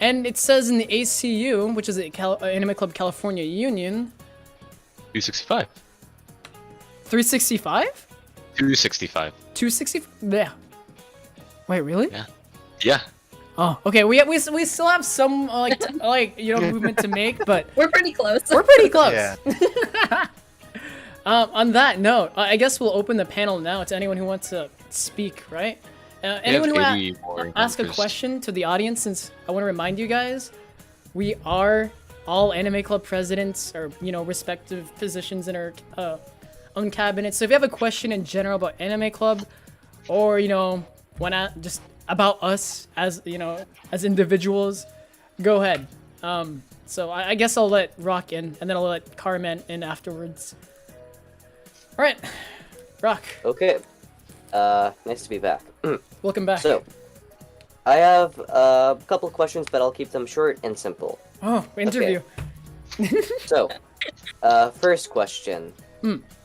And it says in the ACU, which is the Anime Club California Union, 265. 365? 265. 265? Yeah. Wait, really? Yeah. Yeah. Oh, okay. We still have some movement to make, but We're pretty close. we're pretty close. Yeah. On that note, I guess we'll open the panel now to anyone who wants to speak, right? Anyone who ask a question to the audience, since I want to remind you guys, we are all Anime Club presidents or, respective positions in our own cabinet. So if you have a question in general about Anime Club or, just about us as, as individuals, go ahead. So I guess I'll let Rock in, and then I'll let Carmen in afterwards. All right, Rock. Okay. Nice to be back. Welcome back. So, I have a couple of questions, but I'll keep them short and simple. Oh, interview. Okay. So, first question.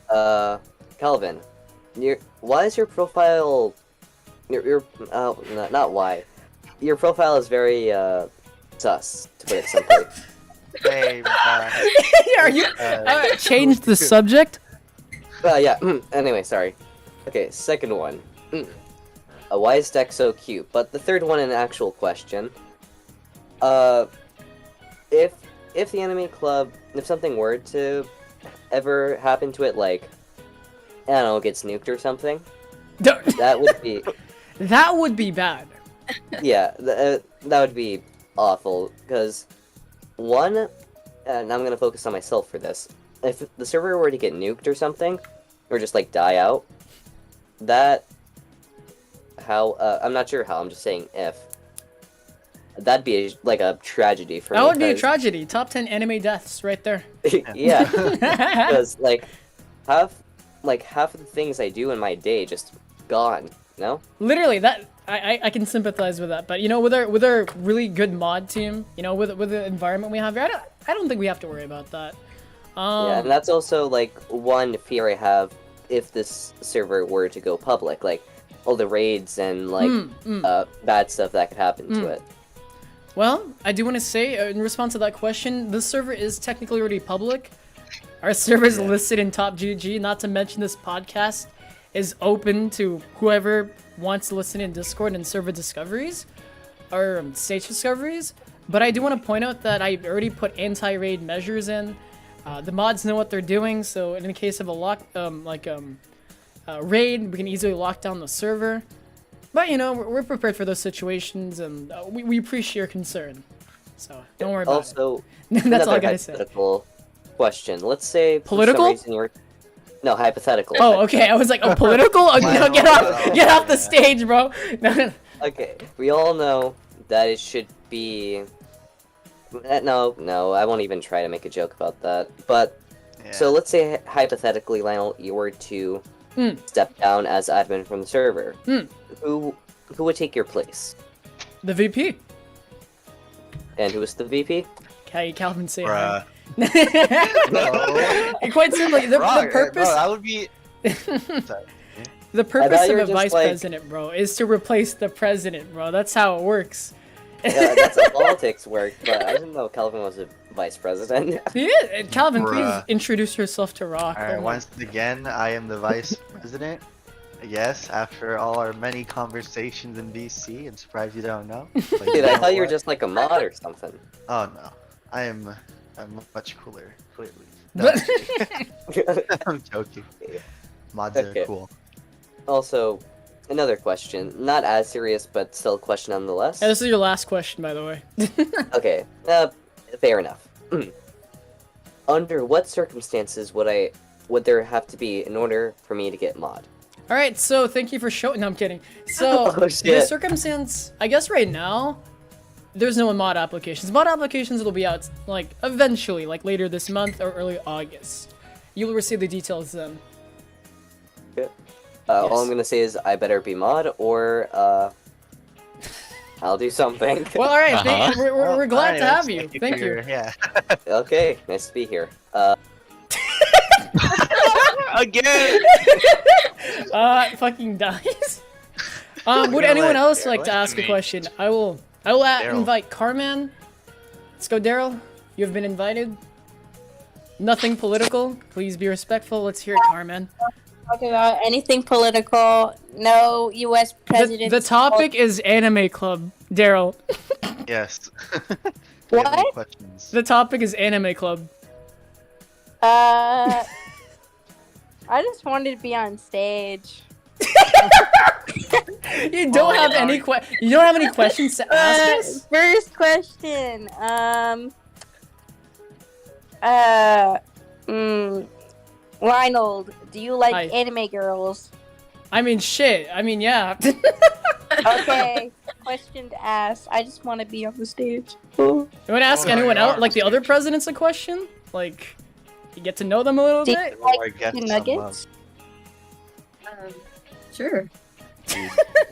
Calvin, why is your profile... not why. Your profile is very, sus, to put it simply. Hey, Are you... change the subject? Yeah, anyway, sorry. Okay, second one. Why is Dex so cute? But the third one, an actual question. If the anime club, if something were to ever happen to it, like, I don't know, gets nuked or something, that would be... That would be bad. Yeah, that would be awful, because, one, and I'm gonna focus on myself for this, if the server were to get nuked or something, or just, like, die out, that... I'm not sure how, I'm just saying if. That'd be like a tragedy for me. That would be a tragedy. Top 10 anime deaths right there. Yeah, because like half of the things I do in my day just gone. No. Literally, that I can sympathize with that. But you know, with our really good mod team, you know, with the environment we have here, I don't think we have to worry about that. Yeah, and that's also like one fear I have if this server were to go public, like all the raids and like bad stuff that could happen to it. Well, I do want to say, in response to that question, this server is technically already public. Our server is listed in Top GG, not to mention this podcast is open to whoever wants to listen in Discord and server discoveries, or stage discoveries. But I do want to point out that I already put anti-raid measures in. The mods know what they're doing, so in the case of a raid, we can easily lock down the server. But, you know, we're prepared for those situations, and we appreciate your concern. So, don't worry about it. That's all I gotta say. Hypothetical question. Let's say... Political? For some reason No, hypothetical. Oh, okay. I was like, oh, political? Oh, no, get off the stage, bro. Okay, we all know that it should be... No, I won't even try to make a joke about that. But, so let's say, hypothetically, Lionel, you were to step down as admin from the server. Who would take your place? The VP. And who is the VP? Okay, Calvin, say Bruh. hi. Quite simply, the purpose... Bro, that would be... The purpose of a vice president, bro, is to replace the president, bro. That's how it works. Yeah, that's how politics work, but I didn't know Calvin was a vice president. Yeah, Calvin, please introduce yourself to Rock. Alright, once again, I am the vice president. Yes, after all our many conversations in DC, I'm surprised you don't know. Dude, I thought you were just like a mod or something. Oh no, I'm much cooler, clearly. No, I'm joking. Mods are cool. Also, another question, not as serious, but still a question nonetheless. Yeah, this is your last question, by the way. Okay, fair enough. Under what circumstances would there have to be in order for me to get mod? Alright, so thank you for showing. No, I'm kidding. So, the circumstance, I guess right now, there's no mod applications. Mod applications will be out, like, eventually, like later this month or early August. You'll receive the details then. Okay. All I'm gonna say is I better be mod, or, I'll do something. Well, alright, we're glad to have you. Thank you. Yeah. Okay, nice to be here. Again! Fucking dies. Would anyone else like to ask a question? I will invite Carman. Let's go, Daryl. You have been invited. Nothing political. Please be respectful. Let's hear it, Carman. Talk about anything political. No U.S. president. The topic is Anime Club, Daryl. Yes. What? Questions? The topic is Anime Club. I just wanted to be on stage. You don't have any questions to ask us? First question. Lionel, do you like anime girls? I mean, shit. I mean, yeah. Okay. Question to ask. I just want to be on the stage. You want to ask anyone else, like the other presidents, a question? Like, you get to know them a little do bit? You like chicken nuggets? Sure.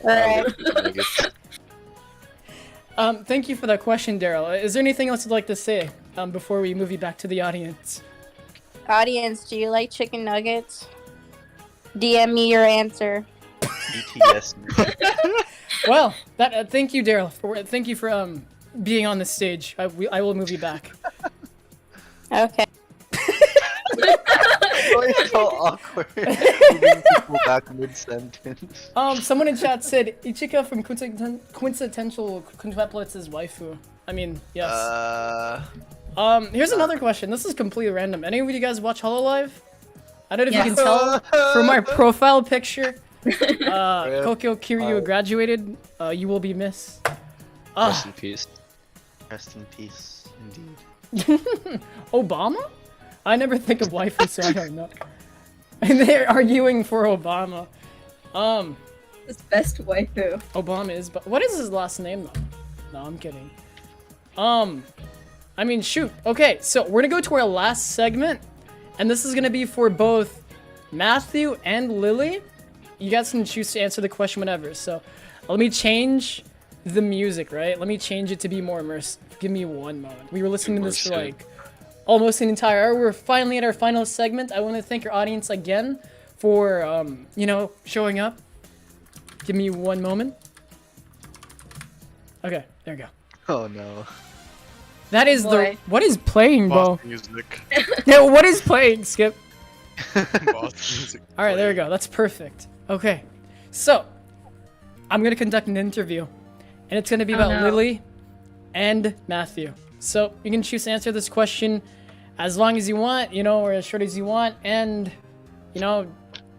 Alright. Thank you for that question, Daryl. Is there anything else you'd like to say before we move you back to the audience? Audience, do you like chicken nuggets? DM me your answer. BTS. Well, thank you, Daryl. Thank you for being on the stage. I will move you back. Okay. awkward. Moving people back mid-sentence. Someone in chat said Ichika from Quintessential Quintuplets is waifu. I mean, yes. Here's another question. This is completely random. Any of you guys watch HoloLive? I don't know if you can tell from my profile picture. Kokyo Kiryu graduated. You will be missed. Rest in peace. Rest in peace, indeed. Obama? I never think of waifu, so I don't know. And they're arguing for Obama. His best waifu. Obama is, but what is his last name though? No, I'm kidding. I mean, shoot. Okay, so we're gonna go to our last segment, and this is gonna be for both Matthew and Lily. You guys can choose to answer the question whenever. So, let me change the music, right? Let me change it to be more immersive. Give me one moment. We were listening to this for like almost an entire hour. We're finally at our final segment. I want to thank our audience again for, you know, showing up. Give me one moment. Okay, there we go. Oh no. That is what is playing, bro? Music. Yeah, what is playing, Skip? Music. All right, there we go. That's perfect. Okay, so I'm gonna conduct an interview, and it's gonna be about Lily and Matthew. So you can choose to answer this question as long as you want, you know, or as short as you want, and you know,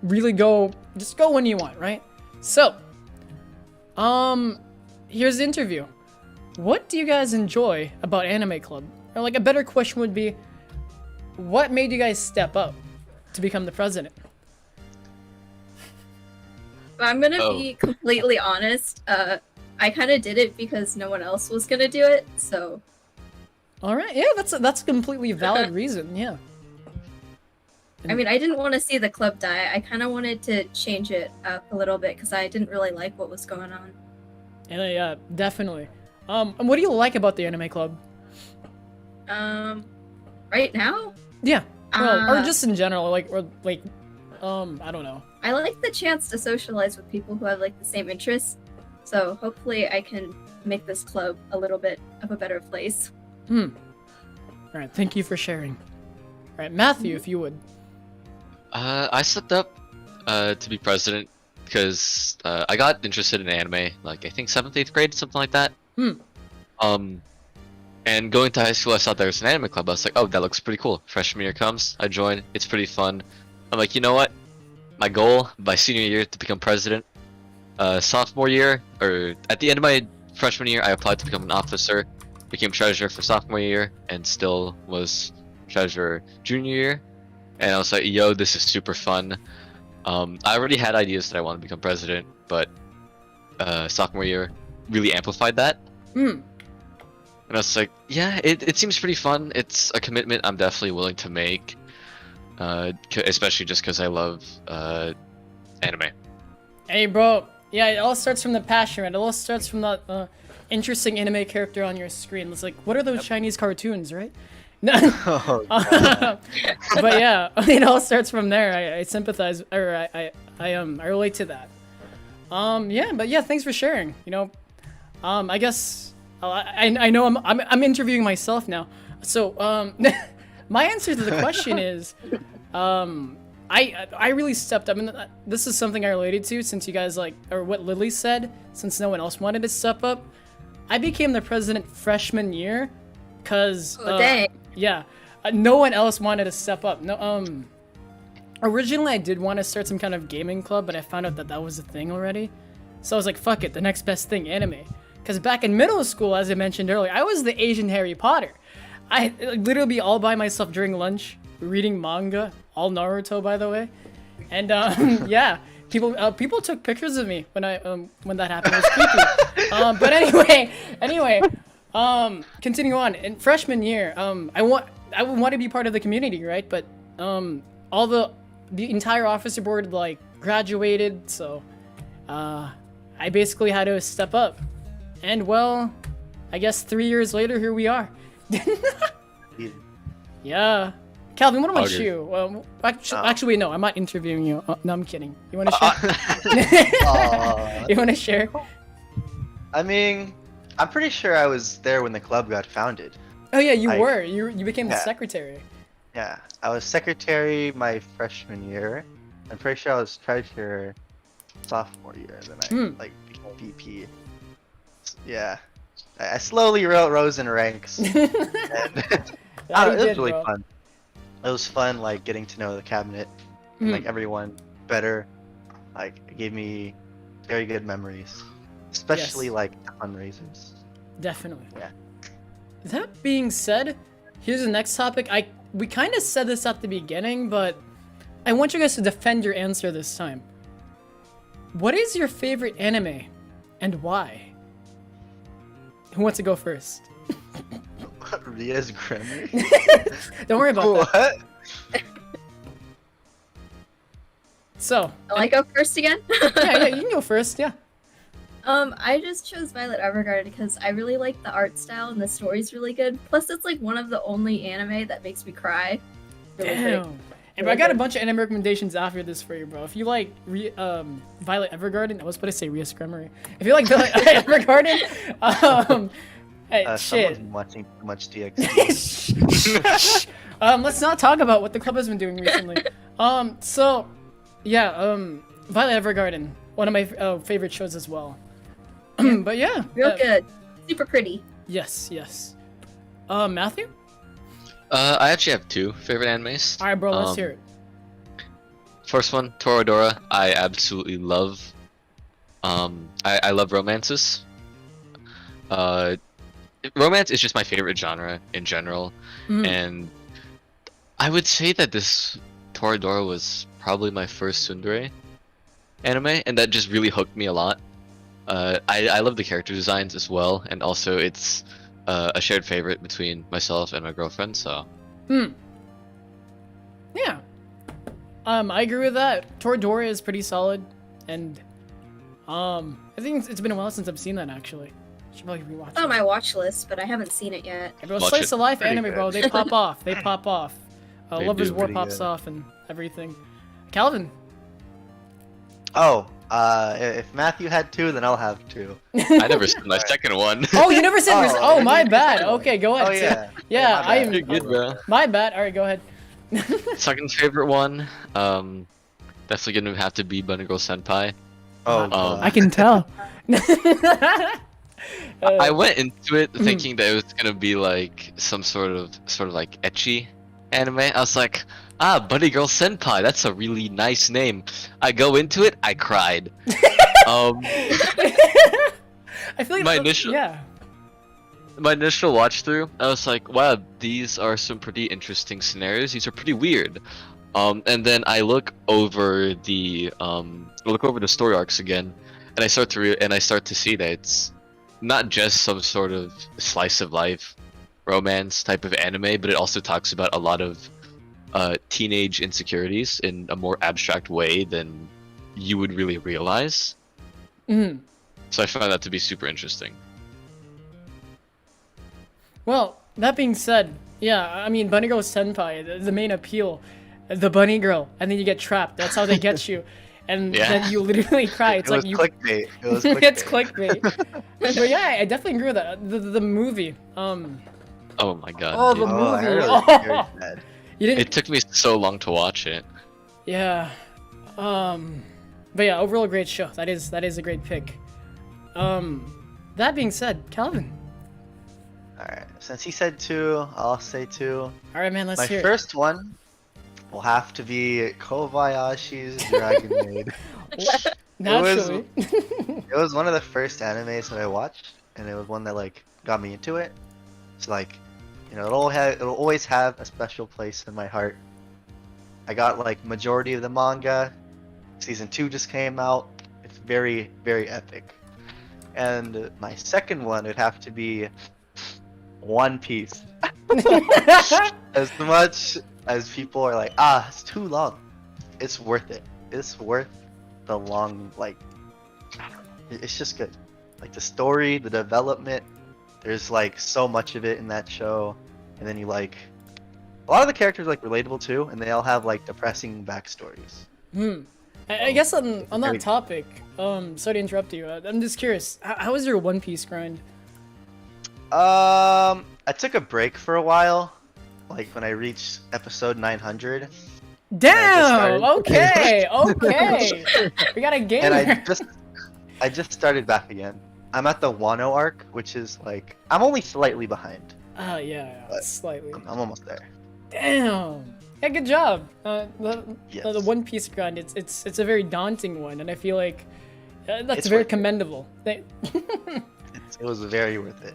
really just go when you want, right? So, here's the interview. What do you guys enjoy about Anime Club? Or like a better question would be, what made you guys step up to become the president? I'm gonna be completely honest. I kind of did it because no one else was gonna do it, so. All right, yeah, that's a completely valid reason, yeah. I mean, I didn't want to see the club die. I kind of wanted to change it up a little bit because I didn't really like what was going on. Yeah, definitely. And what do you like about the Anime Club? Right now? Yeah, well, or just in general, like, I don't know. I like the chance to socialize with people who have like the same interests. So hopefully I can make this club a little bit of a better place. All right, thank you for sharing. All right, Matthew, if you would. I stepped up to be president because I got interested in anime, like I think 7th, 8th grade, something like that. And going to high school, I saw there was an anime club. I was like, oh, that looks pretty cool. Freshman year comes, I join. It's pretty fun. I'm like, you know what? My goal by senior year to become president. Sophomore year, or at the end of my freshman year, I applied to become an officer. Became treasurer for sophomore year, and still was treasurer junior year. And I was like, yo, this is super fun. I already had ideas that I wanted to become president, but sophomore year really amplified that. And I was like, yeah, it seems pretty fun. It's a commitment I'm definitely willing to make, especially just because I love anime. Hey, bro. Yeah, it all starts from the passion, right? It all starts from that interesting anime character on your screen. It's like, what are those Chinese cartoons, right? No. But yeah, it all starts from there. I sympathize, or I relate to that. Yeah, but yeah, thanks for sharing. You know, I guess I know I'm interviewing myself now. So my answer to the question is, I really stepped up, and this is something I related to since you guys or what Lily said, since no one else wanted to step up. I became the president freshman year, cause yeah, no one else wanted to step up. No, originally I did want to start some kind of gaming club, but I found out that was a thing already. So I was like, fuck it, the next best thing, anime. Cause back in middle school, as I mentioned earlier, I was the Asian Harry Potter. I literally be all by myself during lunch, reading manga, all Naruto, by the way. And yeah, people took pictures of me when that happened. It was creepy. But anyway, continue on. In freshman year, I want to be part of the community, right? But all the entire officer board graduated, so I basically had to step up. And well, I guess 3 years later, here we are. Yeah. Calvin, what about you? Well, actually, no, I'm not interviewing you. No, I'm kidding. You want to share? You want to share? I mean, I'm pretty sure I was there when the club got founded. Oh yeah, you were. You became the secretary. Yeah, I was secretary my freshman year. I'm pretty sure I was treasurer sophomore year. Then I like became VP. Yeah, I slowly rose in ranks. And That you it was did, really bro. fun. It was fun, like getting to know the cabinet and like everyone better. Like it gave me very good memories, especially Yes. like fundraisers. Definitely. Yeah. That being said, here's the next topic. We kind of said this at the beginning, but I want you guys to defend your answer this time. What is your favorite anime, and why? Who wants to go first? Ria's Grammar. Don't worry about that. What? So, Will I go first again? yeah, you can go first. Yeah. I just chose Violet Evergarden because I really like the art style and the story's really good. Plus, it's like one of the only anime that makes me cry. Really Damn. quick. Hey, bro, I got a bunch of anime recommendations after this for you, bro. If you like Violet Evergarden, I was about to say Ria's Grammar. If you like Violet Evergarden, hey, shit. Someone's watching too much DxD. Let's not talk about what the club has been doing recently. So, yeah, Violet Evergarden, one of my favorite shows as well. But yeah, Real good. Super pretty. yes. Matthew? I actually have two favorite animes. All right, bro, let's hear it. First one, Toradora. I absolutely love. I love romances. Romance is just my favorite genre in general, and I would say that this Toradora was probably my first tsundere anime, and that just really hooked me a lot. I love the character designs as well, and also it's a shared favorite between myself and my girlfriend. So. Yeah. I agree with that. Toradora is pretty solid, and I think it's been a while since I've seen that actually. Should probably rewatch. It's on my watch list, but I haven't seen it yet. Hey, bro, Watch slice it. of life Pretty anime, bro. good. They pop off. They pop off. They Lovers do. War Pretty pops good. off and everything. Calvin. Oh, if Matthew had two, then I'll have two. I never said my second one. Oh, you never said. Oh, my you bad. said one. Okay, go ahead. Oh yeah. Yeah, my I bad. am. You're good, bro. My bad. All right, go ahead. Second favorite one, definitely gonna have to be Bunny Girl Senpai. Oh, I can tell. I went into it thinking that it was gonna be like some sort of like ecchi anime. I was like, Bunny Girl Senpai, that's a really nice name. I go into it, I cried. I feel like My initial- Yeah. My initial watch through, I was like, wow, these are some pretty interesting scenarios. These are pretty weird. And then I look over the story arcs again, and I start to see that it's not just some sort of slice of life romance type of anime, but it also talks about a lot of teenage insecurities in a more abstract way than you would really realize. So I found that to be super interesting. Well, that being said, yeah, I mean, Bunny Girl Senpai, the main appeal, the bunny girl, and then you get trapped. That's how they get you, and Yeah. then you literally cry. It's it like was you. clickbait. It was clickbait. It's clickbait. But yeah, I definitely agree with that. The movie. Oh my god. Oh, dude. the Oh, I heard movie. it was very bad. You didn't. It took me so long to watch it. Yeah. But yeah, overall great show. That is a great pick. That being said, Calvin. Alright, since he said two, I'll say two. All right, man. Let's My hear first one will have to be Kobayashi's Dragon Maid. it. Naturally. It was one of the first animes that I watched, and it was one that like got me into it. It's like, you know, it'll always have a special place in my heart. I got like majority of the manga. Season 2 just came out. It's very, very epic. And my second one would have to be One Piece. As much as people are like, it's too long, it's worth it. It's worth the long, like, it's just good. Like the story, the development, there's like so much of it in that show. And then you like, a lot of the characters are like relatable too, and they all have like depressing backstories. I guess on that Very- topic, sorry to interrupt you. I'm just curious. How was your One Piece grind? I took a break for a while, like when I reached episode 900. Damn. Okay. Okay. We got a gamer. And I just started back again. I'm at the Wano arc, which is like I'm only slightly behind. Yeah, slightly. I'm almost there. Damn. Yeah, good job. The Yes. One Piece grind. It's a very daunting one, and I feel like that's It's very worth it. commendable. It was very worth it.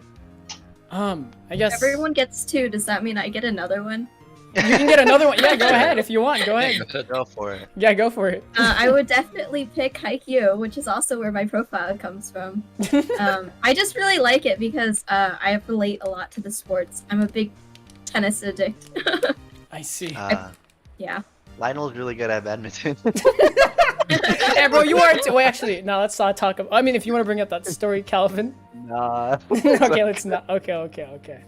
I guess Everyone gets 2. Does that mean I get another one? you can get another one. Yeah, go ahead if you want. Go ahead. Go for it. Yeah, go for it. I would definitely pick Haikyuu, which is also where my profile comes from. I just really like it because I relate a lot to the sports. I'm a big tennis addict. I see. Yeah. Lionel's really good at badminton. Yeah, bro, you are too. Wait, actually, no. Let's not talk about. I mean, if you want to bring up that story, Calvin. Nah. Okay, let's not. Okay.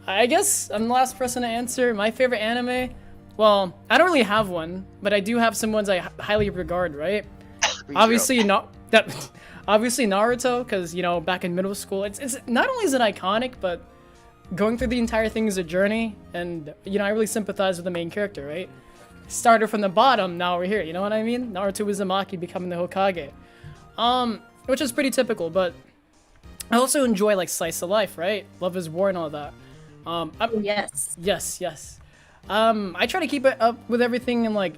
I guess I'm the last person to answer. My favorite anime? Well, I don't really have one, but I do have some ones I highly regard, right? Obviously, obviously Naruto, because, you know, back in middle school, it's not only is it iconic, but going through the entire thing is a journey, and, you know, I really sympathize with the main character, right? Started from the bottom, now we're here, you know what I mean? Naruto Uzumaki becoming the Hokage. Which is pretty typical, but I also enjoy, like, slice of life, right? Love is War and all that. Yes. Yes. I try to keep it up with everything in like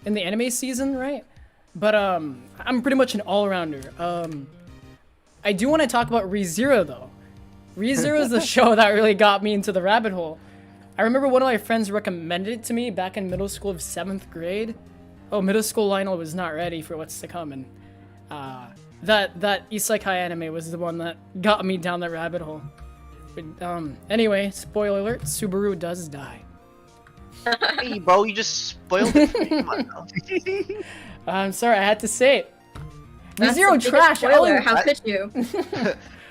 in the anime season, right? But I'm pretty much an all-rounder. I do want to talk about ReZero though. ReZero is the show that really got me into the rabbit hole. I remember one of my friends recommended it to me back in middle school of 7th grade. Oh, middle school Lionel was not ready for what's to come, and that isekai anime was the one that got me down that rabbit hole. But, anyway, spoiler alert, Subaru does die. Hey, bro, you just spoiled it for me. Come on now. I'm sorry, I had to say it. That's ReZero the biggest trash. spoiler. How could you?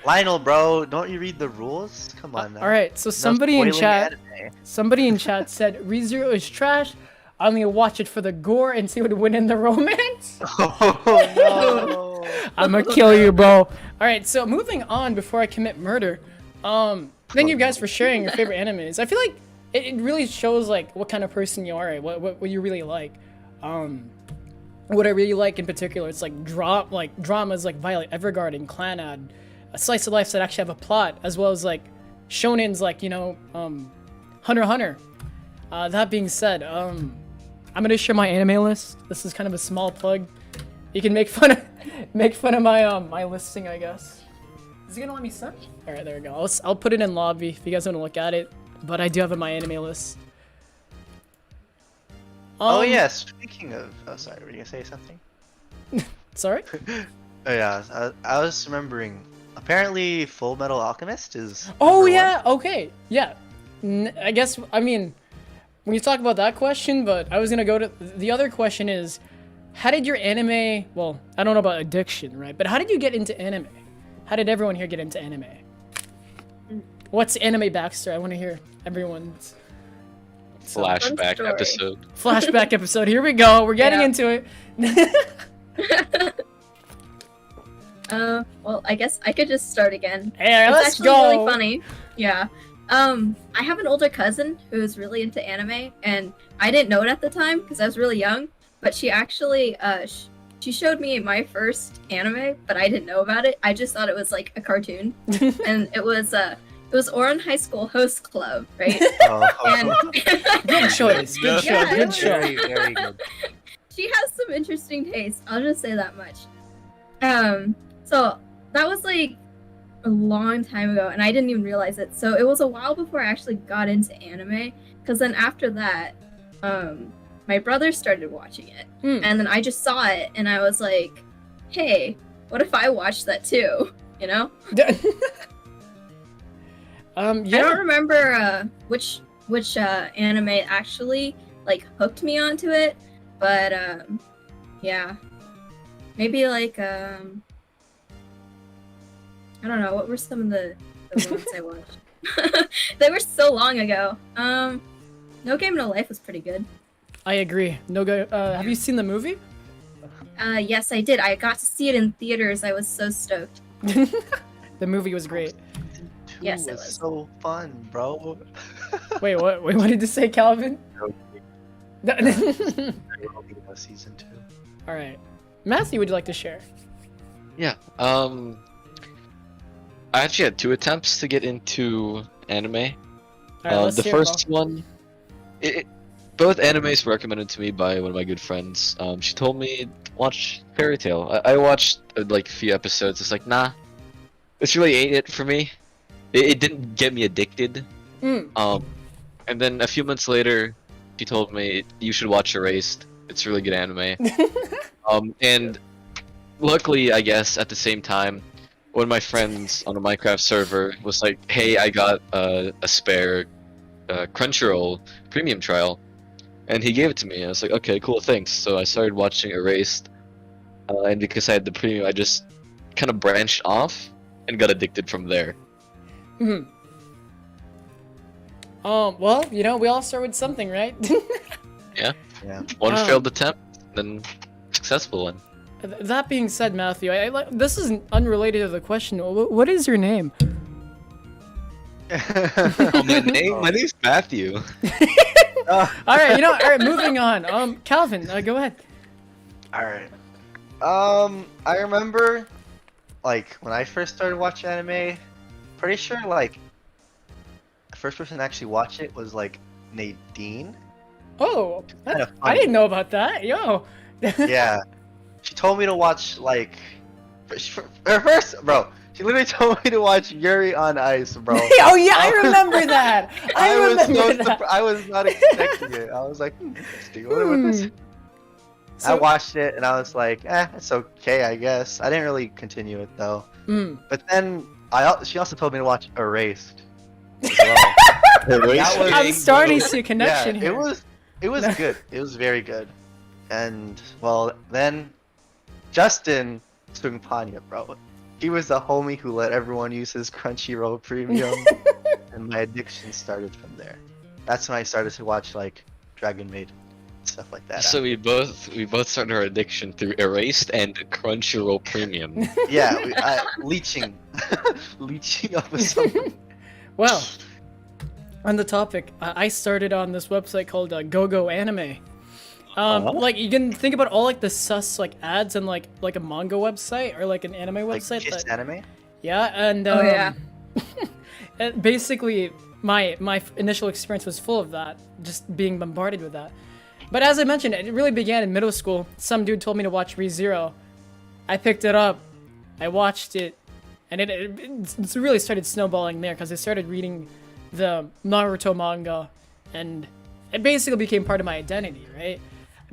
Lionel, bro, don't you read the rules? Come on now. All right, so No somebody in spoiling chat anime. said ReZero is trash. I only watch it for the gore and see what would win in the romance. Oh no. I'm gonna kill you, bro. All right, so moving on before I commit murder. Thank you guys for sharing your favorite animes. I feel like it really shows like what kind of person you are, what you really like. What I really like in particular, it's like dramas like Violet Evergarden, Clannad, a slice of life that actually have a plot, as well as like shonens like, you know, Hunter x Hunter. That being said, I'm gonna share my anime list. This is kind of a small plug. You can make fun of my my listing, I guess. Is it gonna let me send? All right, there we go. I'll put it in lobby if you guys want to look at it. But I do have it in my anime list. Oh yeah, speaking of, oh sorry, were you gonna say something? Sorry? Oh yeah, I was remembering. Apparently, Full Metal Alchemist is. Oh number yeah, okay, yeah. I guess I mean, when you talk about that question, but I was gonna go to the other question is, how did your anime? Well, I don't know about addiction, right? But how did you get into anime? How did everyone here get into anime? What's anime backstory? I want to hear everyone's. Flashback episode. Flashback episode. Here we go. We're getting into it. Well, I guess I could just start again. Hey, it's let's actually go. really funny. Yeah. I have an older cousin who's really into anime, and I didn't know it at the time because I was really young. But she actually, she showed me my first anime, but I didn't know about it. I just thought it was like a cartoon, and it was Oran High School Host Club, right? And Good choice. Good Yeah, choice. Good choice. Very good. she has some interesting taste. I'll just say that much. So that was like a long time ago, and I didn't even realize it. So it was a while before I actually got into anime, because then after that, my brother started watching it, and then I just saw it, and I was like, "Hey, what if I watched that too?" You know? Yeah. I don't remember which anime actually like hooked me onto it, but yeah, maybe like I don't know, what were some of the ones I watched? They were so long ago. No Game No Life was pretty good. I agree. No go. Have you seen the movie? Yes, I did. I got to see it in theaters. I was so stoked. The movie was great. Yes, it was so fun, bro. Wait, what? Wait, what did you say, Calvin? There will be no season 2. All right, Matthew, would you like to share? Yeah. I actually had 2 attempts to get into anime. All right, let's The hear it, first one, both animes were recommended to me by one of my good friends. She told me watch Fairy Tail. I watched like a few episodes. It's like, nah, this really ain't it for me. It didn't get me addicted. And then a few months later, she told me you should watch Erased. It's a really good anime. And luckily, I guess at the same time, one of my friends on a Minecraft server was like, "Hey, I got a spare Crunchyroll premium trial," and he gave it to me. I was like, "Okay, cool, thanks." So I started watching Erased, and because I had the premium, I just kind of branched off and got addicted from there. Well, you know, we all start with something, right? Yeah. Yeah. One failed attempt, then successful one. That being said, Matthew, I like this is unrelated to the question. What is your name? My name's Matthew. All right, you know, all right, moving on. Calvin, go ahead. All right. I remember, like, when I first started watching anime, pretty sure, like, the first person to actually watch it was, like, Nadine. Oh, Kinda I funny. didn't know about that. Yo. Yeah. She told me to watch, like, her first, bro, she literally told me to watch Yuri on Ice, bro. Oh yeah, I remember that. I remember that. I was not expecting it. I was like, interesting. What with this? I watched it and I was like, it's okay, I guess. I didn't really continue it though. But then she also told me to watch Erased as well. I'm starting to see a connection yeah, here. It was good. It was very good. And well, then Justin Panya, bro. He was the homie who let everyone use his Crunchyroll premium, and my addiction started from there. That's when I started to watch like Dragon Maid, stuff like that. So we both started our addiction through Erased and Crunchyroll Premium. Yeah, leeching up with something. Well, on the topic, I started on this website called GoGo Anime. Like you can think about all like the sus like ads and like a manga website or like an anime website. Like Kiss Anime? Yeah, and basically my initial experience was full of that, just being bombarded with that. But as I mentioned, it really began in middle school. Some dude told me to watch ReZero. I picked it up, I watched it, and it really started snowballing there because I started reading the Naruto manga, and it basically became part of my identity, right?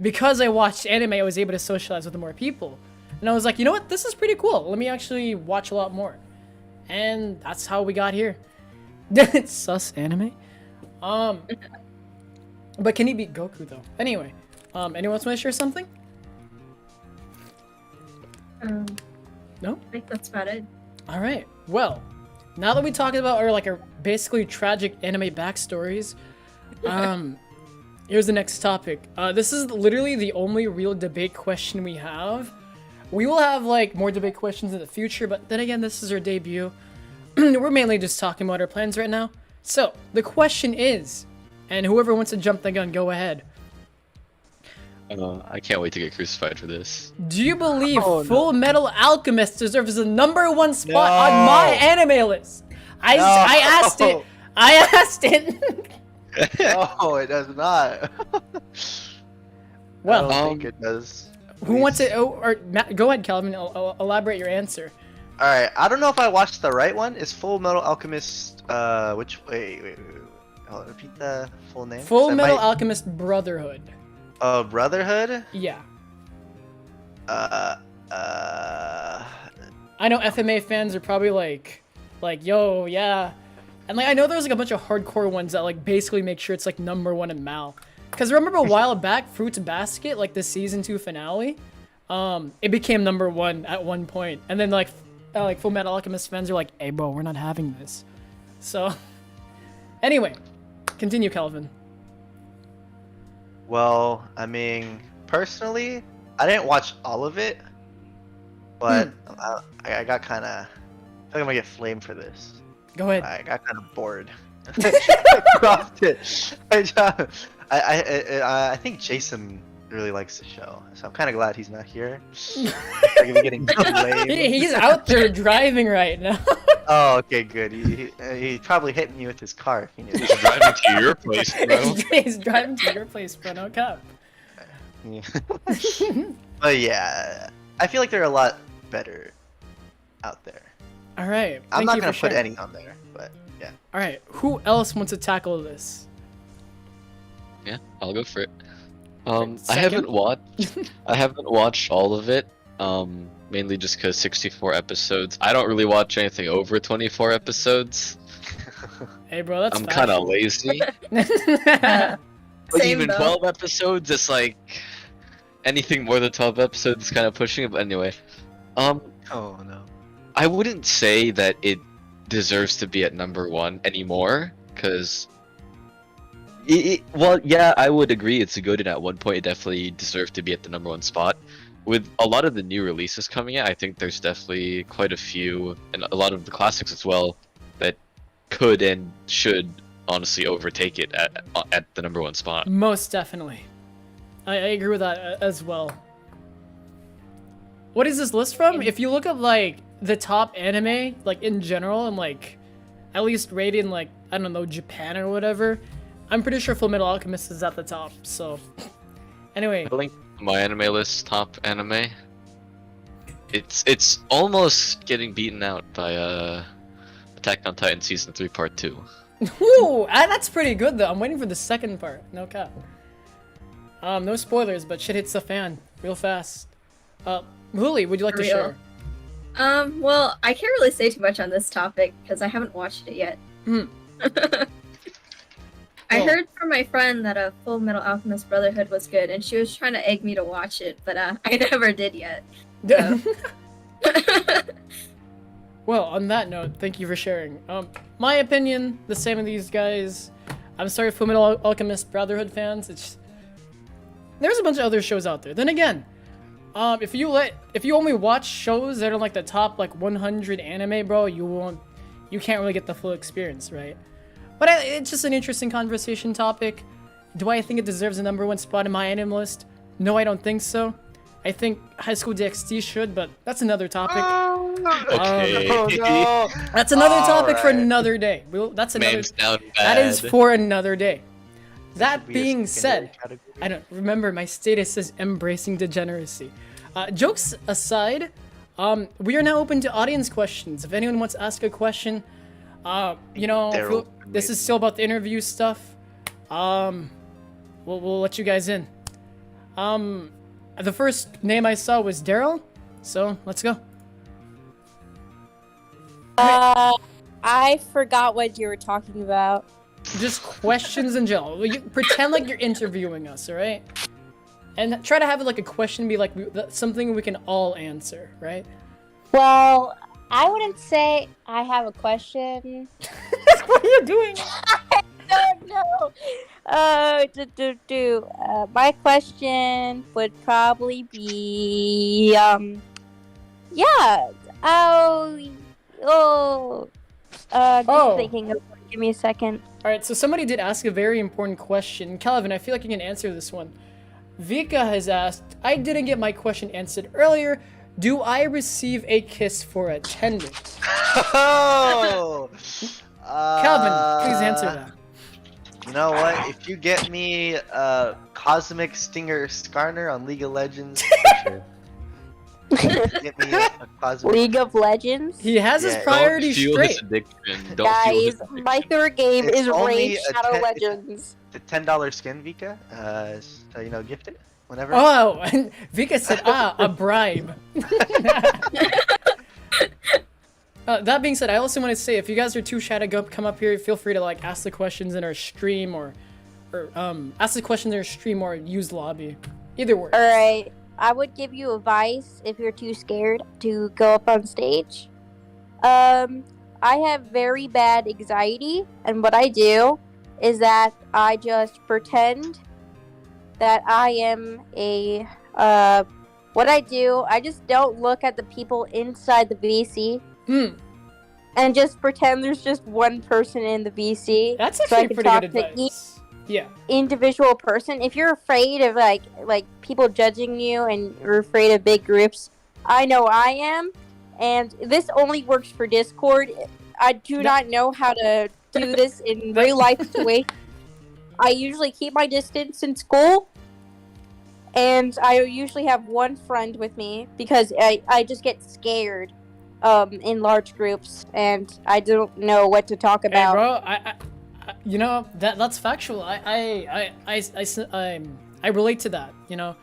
Because I watched anime, I was able to socialize with more people. And I was like, you know what? This is pretty cool. Let me actually watch a lot more. And that's how we got here. It's sus anime. But can he beat Goku though? Anyway, anyone else want to share something? No? I think that's about it. All right. Well, now that we talked about our basically tragic anime backstories, here's the next topic. This is literally the only real debate question we have. We will have like more debate questions in the future, but then again, this is our debut. We're mainly just talking about our plans right now. So the question is, and whoever wants to jump the gun, go ahead. I can't wait to get crucified for this. Do you believe Full Metal Alchemist deserves the #1 spot on my anime list? I asked it. I asked it. No, it does not. Well, I don't think it does. Who wants it? Oh, or Matt, go ahead, Calvin. Elaborate your answer. All right, I don't know if I watched the right one. Is Full Metal Alchemist? Which? Wait. I'll repeat the full name. Full Metal Alchemist Brotherhood. Brotherhood? Yeah. I know FMA fans are probably like, yo, yeah. And like I know there's like a bunch of hardcore ones that like basically make sure it's like #1 in Mal. Because remember a while back, Fruits Basket, like the season 2 finale, it became #1 at one point, and then like Full Metal Alchemist fans are like, hey bro, we're not having this. So, anyway, continue, Calvin. Well, I mean, personally, I didn't watch all of it, but I got kind of. I feel like I'm gonna get flamed for this. Go ahead. I got kind of bored Cropped it. I think Jason really likes the show, so I'm kind of glad he's not here. We're gonna be getting lame. He's out there driving right now. Oh, okay, good. He probably hit me with his car. If he knew. He's driving to your place, bro. He's driving to your place, bro. No cap. Yeah. But yeah, I feel like there are a lot better out there. All right. I'm thank not you gonna for put sharing. any on there, but yeah. All right. Who else wants to tackle this? Yeah, I'll go for it. Second? I haven't watched all of it. Mainly just because 64 episodes. I don't really watch anything over 24 episodes. Hey, bro, that's I'm kind of lazy. But Same, even though. 12 episodes, it's like anything more than 12 episodes is kind of pushing it. But anyway, Oh no. I wouldn't say that it deserves to be at number 1 anymore, because well, yeah, I would agree it's good, and at one point it definitely deserved to be at the number 1 spot. With a lot of the new releases coming out, I think there's definitely quite a few, and a lot of the classics as well, that could and should honestly overtake it at the number 1 spot. Most definitely. I agree with that as well. What is this list from? If you look up like the top anime, like in general, and like at least rated in like, I don't know, Japan or whatever, I'm pretty sure Fullmetal Alchemist is at the top. So anyway, I linked my anime list, top anime. It's almost getting beaten out by Attack on Titan season 3 part 2. woo, that's pretty good though. I'm waiting for the second part. No cap. No spoilers, but shit hits the fan real fast. Huli, would you like For to real. share? Well, I can't really say too much on this topic because I haven't watched it yet. I Well- heard from my friend that Full Metal Alchemist Brotherhood was good, and she was trying to egg me to watch it, but I never did yet. So. Well, on that note, thank you for sharing. My opinion, the same with these guys. I'm sorry, Fullmetal Alchemist Brotherhood fans. There's a bunch of other shows out there. Then again, if you only watch shows that are like the top like 100 anime, bro, you can't really get the full experience, right? But it's just an interesting conversation topic. Do I think it deserves a number 1 spot in my anime list? No, I don't think so. I think High School DxD should, but that's another topic. Okay. Oh no. That's another topic for Alright. another day. That's another. Memes down That is bad. for another day. That Should be a being secondary said, category. I don't remember my status is embracing degeneracy. Jokes aside, we are now open to audience questions. If anyone wants to ask a question, Daryl, this is still about the interview stuff. We'll let you guys in. The first name I saw was Daryl, so let's go. I forgot what you were talking about. Just questions in general. You pretend like you're interviewing us, all right? And try to have it like a question be like something we can all answer, right? Well, I wouldn't say I have a question. What are you doing? don't know. My question would probably be, just thinking of. Give me a second. All right, so somebody did ask a very important question. Calvin, I feel like you can answer this one. Vika has asked, I didn't get my question answered earlier. Do I receive a kiss for attending? Oh! Calvin, please answer that. You know what? If you get me Cosmic Stinger Skarner on League of Legends, for sure. Get me a Cosmic. League of Legends. He has his Yeah, priorities Don't fuel his straight. addiction. Don't fuel Guys, his addiction. my third game It's is only Raid a Shadow 10 Legends. The $10 skin, Vika. So gift it whenever. Oh, Vika said, a bribe. That being said, I also want to say, if you guys are too shy to come up here, feel free to like ask the questions in our stream or ask the questions in our stream or use lobby. Either works. Alright, I would give you advice if you're too scared to go up on stage. I have very bad anxiety, and what I do is that I just pretend that I am what I do, I just don't look at the people inside the VC. and just pretend there's just one person in the VC. That's so I actually can pretty talk good to advice. Yeah. individual person. If you're afraid of like people judging you and you're afraid of big groups, I know I am, and this only works for Discord. I do not know how to do this in real life situation. I usually keep my distance in school, and I usually have one friend with me because I just get scared in large groups, and I don't know what to talk Hey, about. bro, you know that's factual. I relate to that. You know,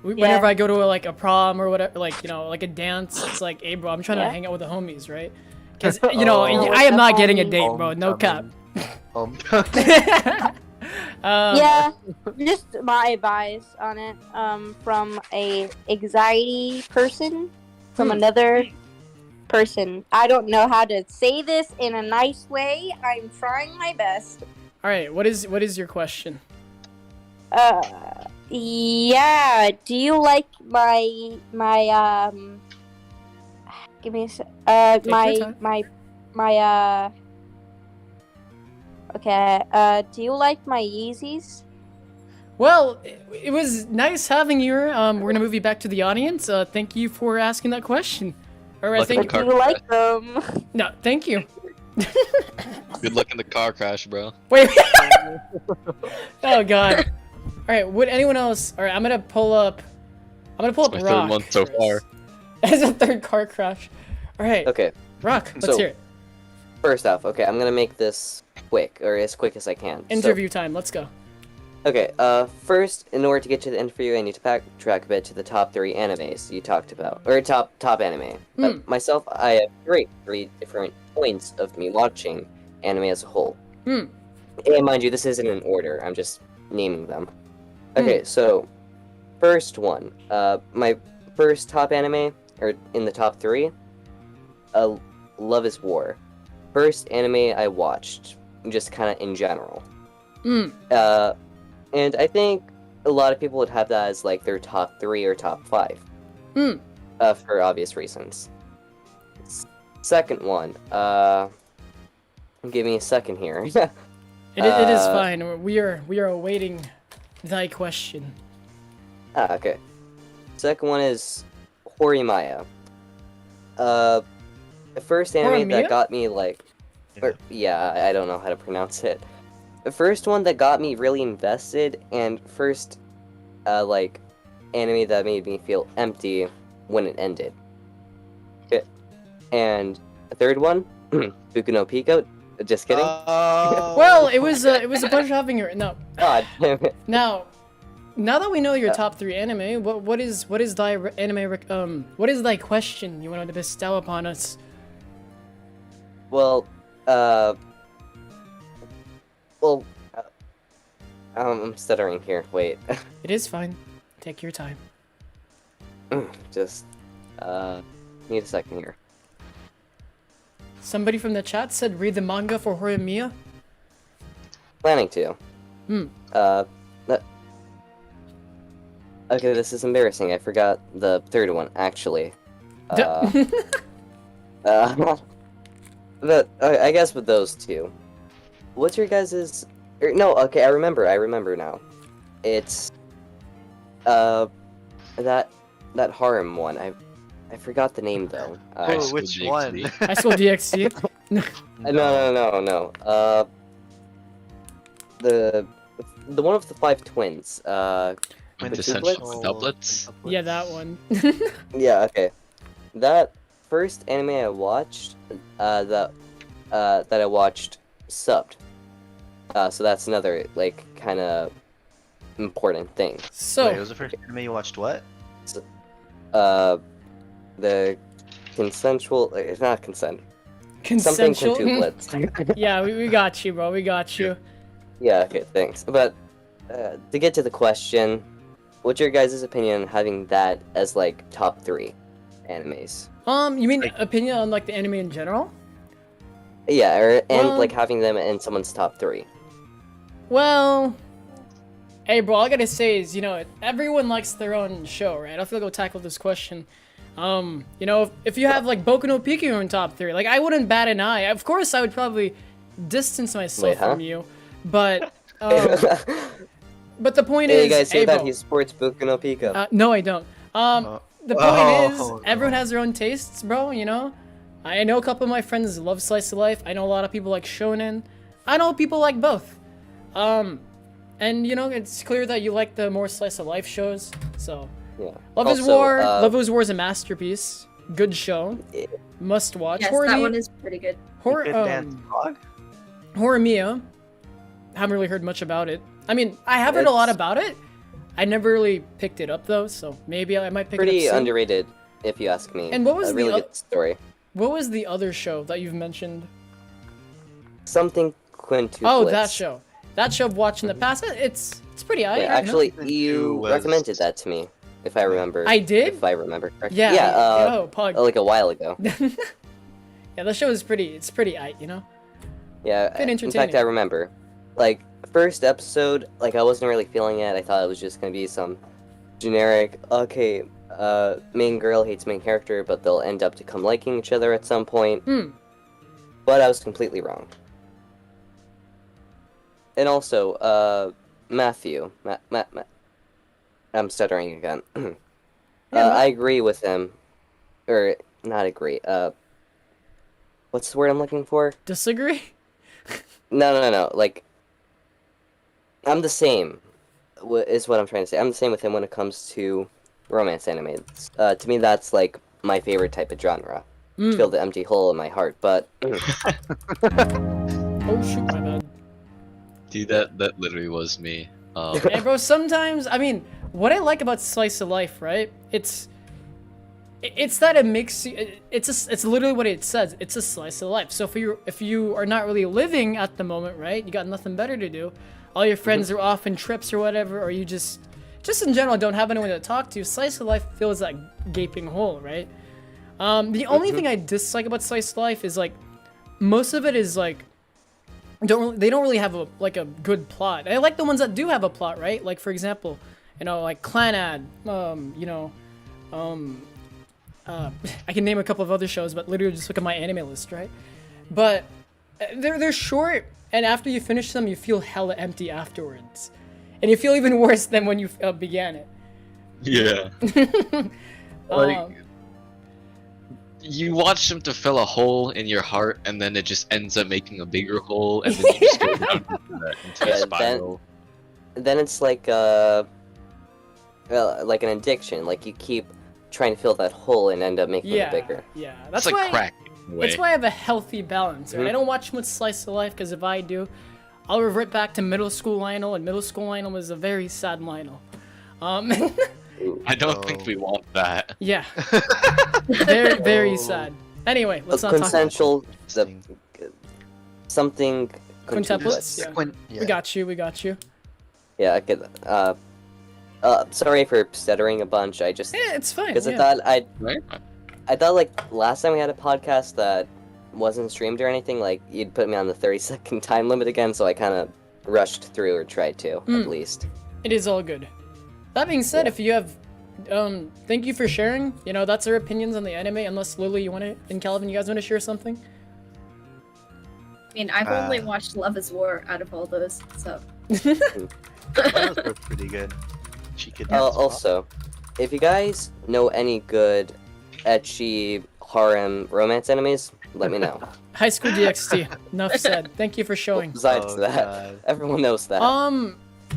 whenever I go to like a prom or whatever, like like a dance, it's like, hey, bro, I'm trying to hang out with the homies, right? Because I am not getting a date, bro. No cap. Yeah, just my advice on it from a anxiety person, from another person. I don't know how to say this in a nice way. I'm trying my best. All right, what is your question? Yeah. Do you like my give me a sec. Okay. Do you like my Yeezys? Well, it was nice having you. We're gonna move you back to the audience. Thank you for asking that question. Or I think Do you like them? No, thank you. Good luck in the car crash, bro. Wait. Oh god. All right. Would anyone else? All right. I'm gonna pull up. My Rock. third one so far. As a third car crash. All right. Okay. Rock. Let's So, hear it. First off, okay, I'm gonna make this quick, or as quick as I can. Interview time. Let's go. Okay, first, in order to get to the interview, I need to backtrack a bit to the top 3 animes you talked about, or top anime. Myself, I have three different points of me watching anime as a whole. And mind you, this isn't in order, I'm just naming them. Okay, so, first one, my first top anime, or in the top 3, Love is War. First anime I watched, just kind of in general. And I think a lot of people would have that as like their top 3 or top 5. For obvious reasons. Second one, give me a second here. It is fine. We are awaiting thy question. Okay. Second one is Horimiya. The first anime that got me like, I don't know how to pronounce it. The first one that got me really invested, and first, like, anime that made me feel empty when it ended. Okay. And the third one, Boku no Pico. Just kidding. Well, it was a pleasure having you. No. God damn it. Now that we know your top 3 anime, what is thy what is thy question you wanted to bestow upon us? Well, I'm stuttering here. Wait. It is fine. Take your time. Just, need a second here. Somebody from the chat said read the manga for Horimiya. Planning to. Okay, this is embarrassing. I forgot the third one, actually. But I guess with those two. What's your guys's... no, okay, I remember now. It's... that harem one. I forgot the name, though. Which one? High School DxD? No. The one with the 5 twins. Quintessential doublets? Yeah, that one. Yeah, okay. That first anime I watched, that I watched subbed. So that's another, like, kind of important thing. So... Wait, it was the first anime you watched what? The consensual... It's not consent. Consensual? Something quintuplets. Yeah, we got you, bro. We got you. Yeah, okay, thanks. But, to get to the question, what's your guys' opinion on having that as, like, top 3 animes? You mean opinion on, like, the anime in general? Yeah, like, having them in someone's top 3. Well... Hey, bro, all I gotta say is, everyone likes their own show, right? I feel like we'll tackle this question. You know, if you have like Boku no Pico in top 3, like I wouldn't bat an eye. Of course, I would probably distance myself Wait, huh? from you, but but the point Hey, is, you guys say that bro, he supports Boku no Pico. no, I don't. The point is, everyone has their own tastes, bro. You know, I know a couple of my friends love slice of life. I know a lot of people like shonen. I know people like both. And you know, it's clear that you like the more slice of life shows. So, Yeah. Love is Also, War. Love is War is a masterpiece. Good show. Must watch. Yes, Horror that Me- one is pretty good. Horror, Good Dance Frog? Horror Mia. Haven't really heard much about it. I mean, I have heard a lot It's- about it. I never really picked it up though, so maybe I might pick Pretty it up soon. underrated, if you ask me. And what was a really the good story? What was the other show that you've mentioned? Something quintuplets. Oh, that show. That show I've watched in the past. It's pretty alright. Yeah, actually, Nothing you was- recommended that to me, if I remember. I did? If I remember correctly. Yeah. Yeah. Pog. Like a while ago. Yeah, the show is pretty. It's pretty alright, you know. Yeah. Good In fact, entertaining. I remember. Like first episode, like I wasn't really feeling it. I thought it was just gonna be some generic. Okay, main girl hates main character, but they'll end up to come liking each other at some point. But I was completely wrong. And also, Matthew, I'm stuttering again. I agree with him, or not agree. What's the word I'm looking for? Disagree? No. Like, I'm the same. Is what I'm trying to say. I'm the same with him when it comes to romance anime. To me, that's like my favorite type of genre. To fill the empty hole in my heart. But Oh shoot, my bad. Dude, that literally was me. Hey, bro. Sometimes, I mean, what I like about slice of life, right? It's that it makes you. It's literally what it says. It's a slice of life. So if you are not really living at the moment, right? You got nothing better to do. All your friends are off on trips or whatever, or you just in general don't have anyone to talk to. Slice of life fills that gaping hole, right? The only thing I dislike about slice of life is like most of it is like they don't really have a good plot. I like the ones that do have a plot, right? Like for example, you know, like Clanad, I can name a couple of other shows, but literally just look at my anime list, right? But they're short, and after you finish them, you feel hella empty afterwards, and you feel even worse than when you began it. Yeah. Like, you watch them to fill a hole in your heart, and then it just ends up making a bigger hole, and then you just go down into a spiral. then it's like like an addiction. Like you keep trying to fill that hole and end up making it bigger. Yeah, That's that's like why. crack. in a way. That's why I have a healthy balance. Right? I don't watch much slice of life because if I do, I'll revert back to middle school Lionel, and middle school Lionel was a very sad Lionel. I don't think we want that. Yeah, very sad. Anyway, let's not talk. Consensual, something. Quintuplets. Yeah. We got you. Yeah, I get that. Sorry for stuttering a bunch. I just it's fine. because Yeah. I thought like last time we had a podcast that wasn't streamed or anything, like you'd put me on the 30-second time limit again, so I kind of rushed through or tried to at least. It is all good. That being said, if you have, thank you for sharing. You know, that's our opinions on the anime. Unless Lily, you want to, and Calvin, you guys want to share something? I mean, I've only watched Love is War out of all those, so. Those were pretty good. She could dance well. Also, if you guys know any good ecchi harem romance animes, let me know. High School DxD. Enough said. Thank you for showing. Besides that, everyone knows that.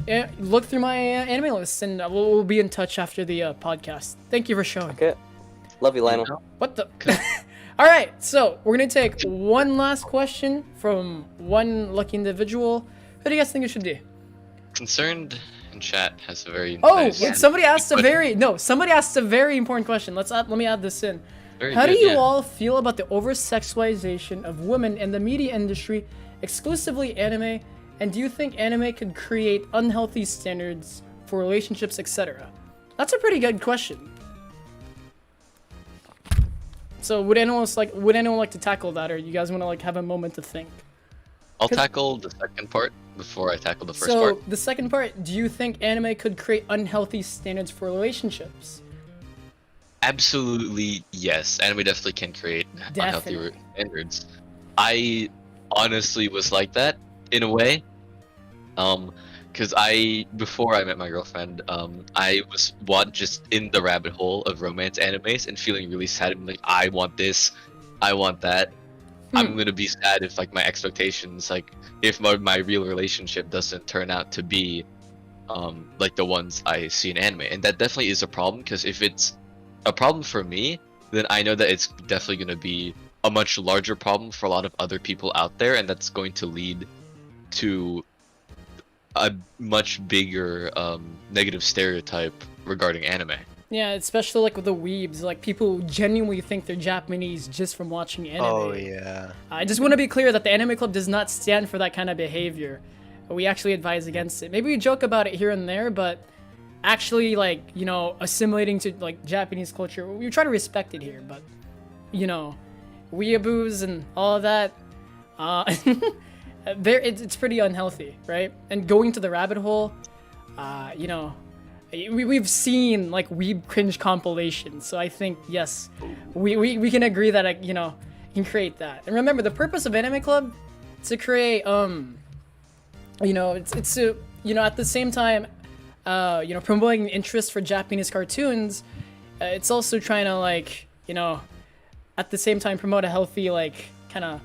Yeah, look through my anime list, and we'll be in touch after the podcast. Thank you for showing. Okay. Love you, Lionel. What the? All right, so we're gonna take one last question from one lucky individual. Who do you guys think it should be? Concerned in chat has a very Oh, nice wait, somebody asked a very important question. Let me add this in. How do you all feel about the over-sexualization of women in the media industry, exclusively anime? And do you think anime could create unhealthy standards for relationships, etc.? That's a pretty good question. So would anyone like to tackle that, or you guys want to like have a moment to think? I'll tackle the second part before I tackle the first So part. the second part, do you think anime could create unhealthy standards for relationships? Absolutely, yes. Anime definitely can create unhealthy Definitely. standards. I honestly was like that in a way. Because before I met my girlfriend, I was just in the rabbit hole of romance animes and feeling really sad. I'm like, I want this, I want that. I'm gonna be sad if like my expectations, like if my real relationship doesn't turn out to be, like the ones I see in anime, and that definitely is a problem. Because if it's a problem for me, then I know that it's definitely gonna be a much larger problem for a lot of other people out there, and that's going to lead to a much bigger negative stereotype regarding anime. Yeah, especially like with the weebs, like people genuinely think they're Japanese just from watching anime. Oh yeah. I just want to be clear that the Anime Club does not stand for that kind of behavior. We actually advise against it. Maybe we joke about it here and there, but actually, like, you know, assimilating to like Japanese culture, we try to respect it here. But you know, weeaboos and all of that, it's pretty unhealthy, right? And going to the rabbit hole, you know, we've seen like weeb cringe compilations, so I think yes, we can agree that you know, can create that. And remember, the purpose of Anime Club is to create you know, it's to, you know, at the same time, you know, promoting interest for Japanese cartoons. It's also trying to, like, you know, at the same time promote a healthy, like, kind of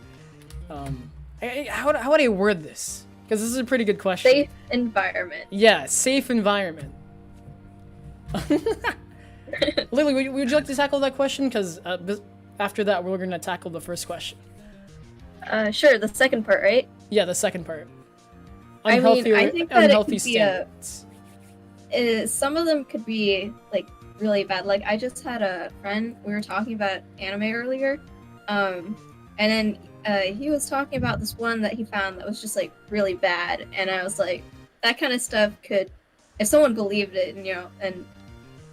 how would I word this? Because this is a pretty good question. Safe environment. Yeah, safe environment. Lily, would you like to tackle that question? Because after that, we're going to tackle the first question. Sure, the second part, right? Yeah, the second part. I mean, I think that it could standards. Some of them could be, like, really bad. Like, I just had a friend, we were talking about anime earlier, and then he was talking about this one that he found that was just, like, really bad, and I was like, that kind of stuff could, if someone believed it and, you know, and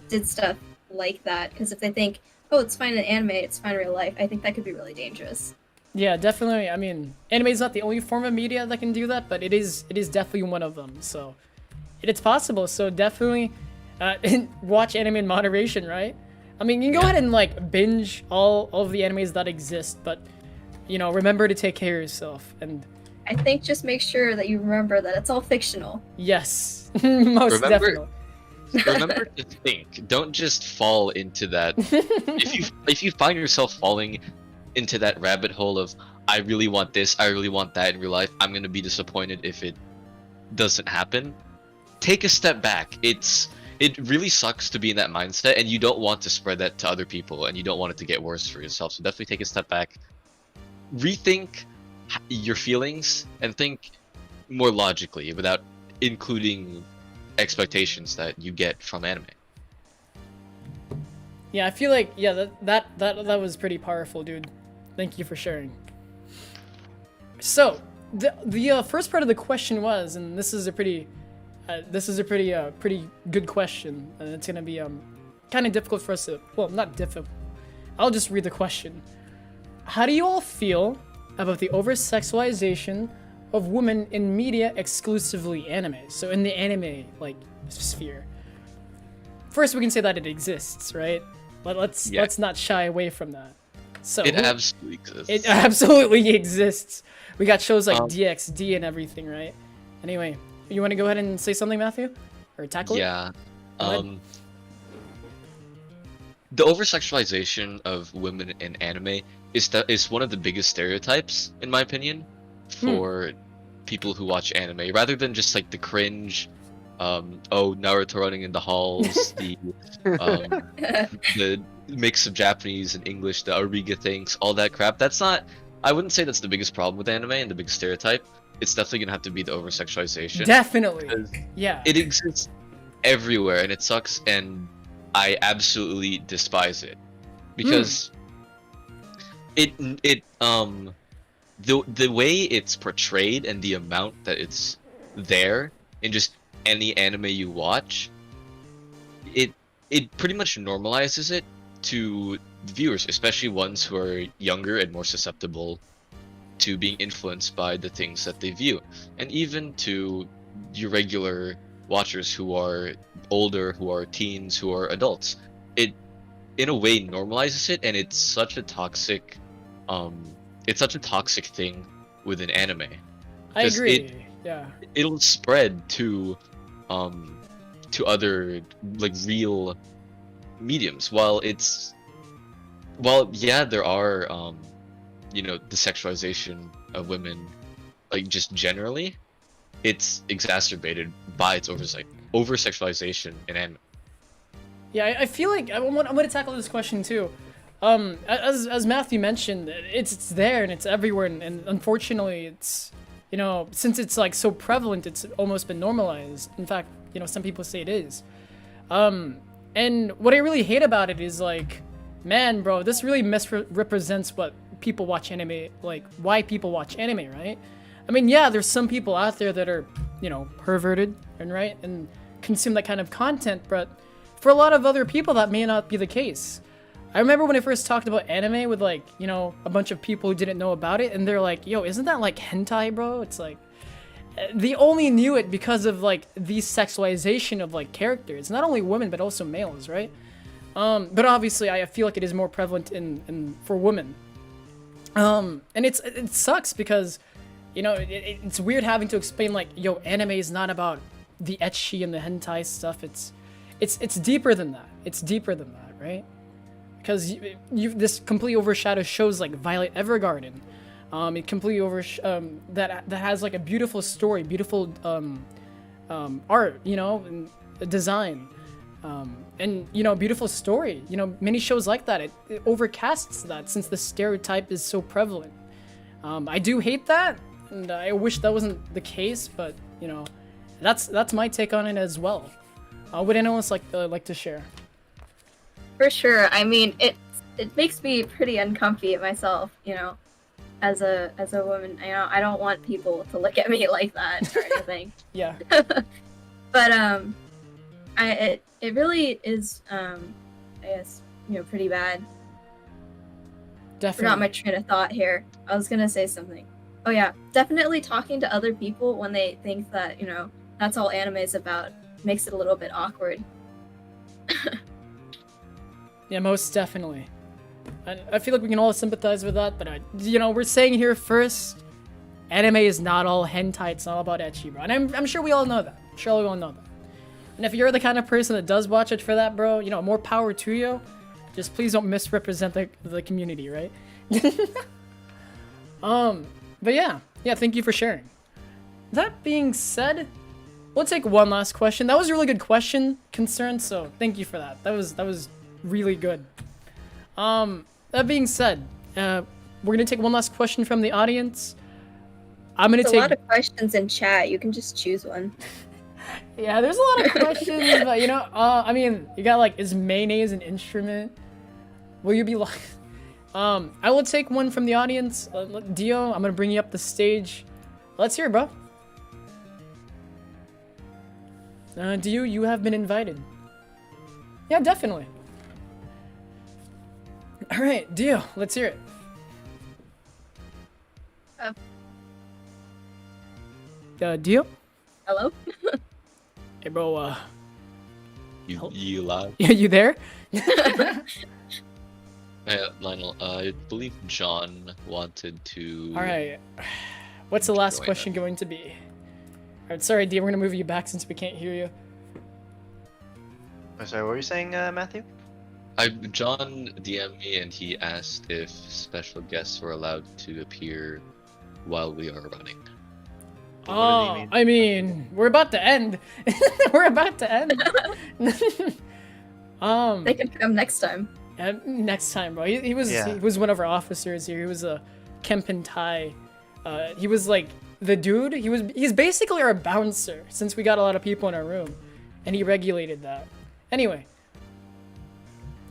did stuff like that, because if they think, oh, it's fine in anime, it's fine in real life, I think that could be really dangerous. Yeah, definitely. I mean, anime is not the only form of media that can do that, but it is definitely one of them. So it's possible. So definitely watch anime in moderation, right? I mean, you can go ahead and like binge all of the animes that exist, but you know, remember to take care of yourself. And I think just make sure that you remember that it's all fictional. yes, most definitely. Remember to think. Don't just fall into that. If you find yourself falling into that rabbit hole of I really want this, I really want that in real life, I'm gonna be disappointed if it doesn't happen. Take a step back. It really sucks to be in that mindset, and you don't want to spread that to other people, and you don't want it to get worse for yourself. So definitely take a step back, rethink your feelings, and think more logically without including expectations that you get from anime. Yeah, I feel like that was pretty powerful, dude. Thank you for sharing. So the first part of the question was, and this is a pretty good question, and it's gonna be kind of difficult for us to, well, not difficult. I'll just read the question. How do you all feel about the over-sexualization of women in media, exclusively anime? So in the anime like sphere. First, we can say that it exists, right? But let's not shy away from that. So it absolutely exists. It absolutely exists. We got shows like DxD and everything, right? Anyway, you want to go ahead and say something, Matthew, or tackle it? Yeah. The over-sexualization of women in anime is one of the biggest stereotypes, in my opinion, for people who watch anime. Rather than just like the cringe, Naruto running in the halls, the mix of Japanese and English, the Ariga things, all that crap. That's not. I wouldn't say that's the biggest problem with anime and the biggest stereotype. It's definitely gonna have to be the over-sexualization. Definitely. Yeah. It exists everywhere, and it sucks, and I absolutely despise it because the way it's portrayed and the amount that it's there in just any anime you watch, it pretty much normalizes it to viewers, especially ones who are younger and more susceptible to being influenced by the things that they view, and even to your regular watchers who are older, who are teens, who are adults. in a way normalizes it, and it's such a toxic thing within anime. I 'Cause agree. Yeah. It'll spread to other like real mediums. While yeah, there are you know, the sexualization of women, like just generally, it's exacerbated by its over sexualization in anime. Yeah, I feel like I'm gonna tackle this question too. As Matthew mentioned, it's there and it's everywhere, and unfortunately, it's, you know, since it's like so prevalent, it's almost been normalized. In fact, you know, some people say it is. And what I really hate about it is like, man, bro, this really misrepresents what people watch anime, like why people watch anime, right? I mean, yeah, there's some people out there that are, you know, perverted and right and consume that kind of content, but for a lot of other people, that may not be the case. I remember when I first talked about anime with like, you know, a bunch of people who didn't know about it, and they're like, yo, isn't that like hentai, bro? It's like, they only knew it because of like the sexualization of like characters, not only women, but also males, right? But obviously I feel like it is more prevalent for women. And it sucks because, you know, it's weird having to explain like, yo, anime is not about the ecchi and the hentai stuff. It's deeper than that. It's deeper than that, right? Because this completely overshadows shows like Violet Evergarden. It completely that has like a beautiful story, beautiful art, you know, and design, and you know, beautiful story. You know, many shows like that, it overcasts that since the stereotype is so prevalent. I do hate that, and I wish that wasn't the case, but you know, that's my take on it as well. Would anyone else like to share? For sure. I mean, it makes me pretty uncomfy myself, you know, as a woman. You know, I don't want people to look at me like that or anything. Yeah. But it really is I guess, you know, pretty bad. Definitely. Forgot my train of thought here. I was gonna say something. Oh yeah, definitely talking to other people when they think that, you know, that's all anime is about makes it a little bit awkward. Yeah, most definitely. I feel like we can all sympathize with that, but you know, we're saying here first, anime is not all hentai, it's not all about ecchi, bro. And I'm sure we all know that. I'm sure we all know that. And if you're the kind of person that does watch it for that, bro, you know, more power to you. Just please don't misrepresent the community, right? But yeah, thank you for sharing. That being said, we'll take one last question. That was a really good question, Concern, so thank you for that. That was really good. That being said, we're gonna take one last question from the audience. I'm gonna There's take a lot of questions in chat. You can just choose one. Yeah, there's a lot of questions, but you know, I mean, you got like, is mayonnaise an instrument? Will you be like, I will take one from the audience. Dio, I'm gonna bring you up the stage. Let's hear it, bro. Dio, you have been invited. Yeah, definitely. All right, Dio, let's hear it. Dio? Hello? Hey, bro, You live? Yeah, you there? Lionel, I believe John wanted to... Alright. What's the last question going to be? Alright, sorry, Dio, we're gonna move you back since we can't hear you. Oh, sorry, what were you saying, Matthew? John DM'd me and he asked if special guests were allowed to appear while we are running. Oh, I mean, we're about to end. We're about to end. They can come next time. Next time, bro. He was one of our officers here. He was a Kempen Tai. He was like the dude. He's basically our bouncer since we got a lot of people in our room, and he regulated that. Anyway.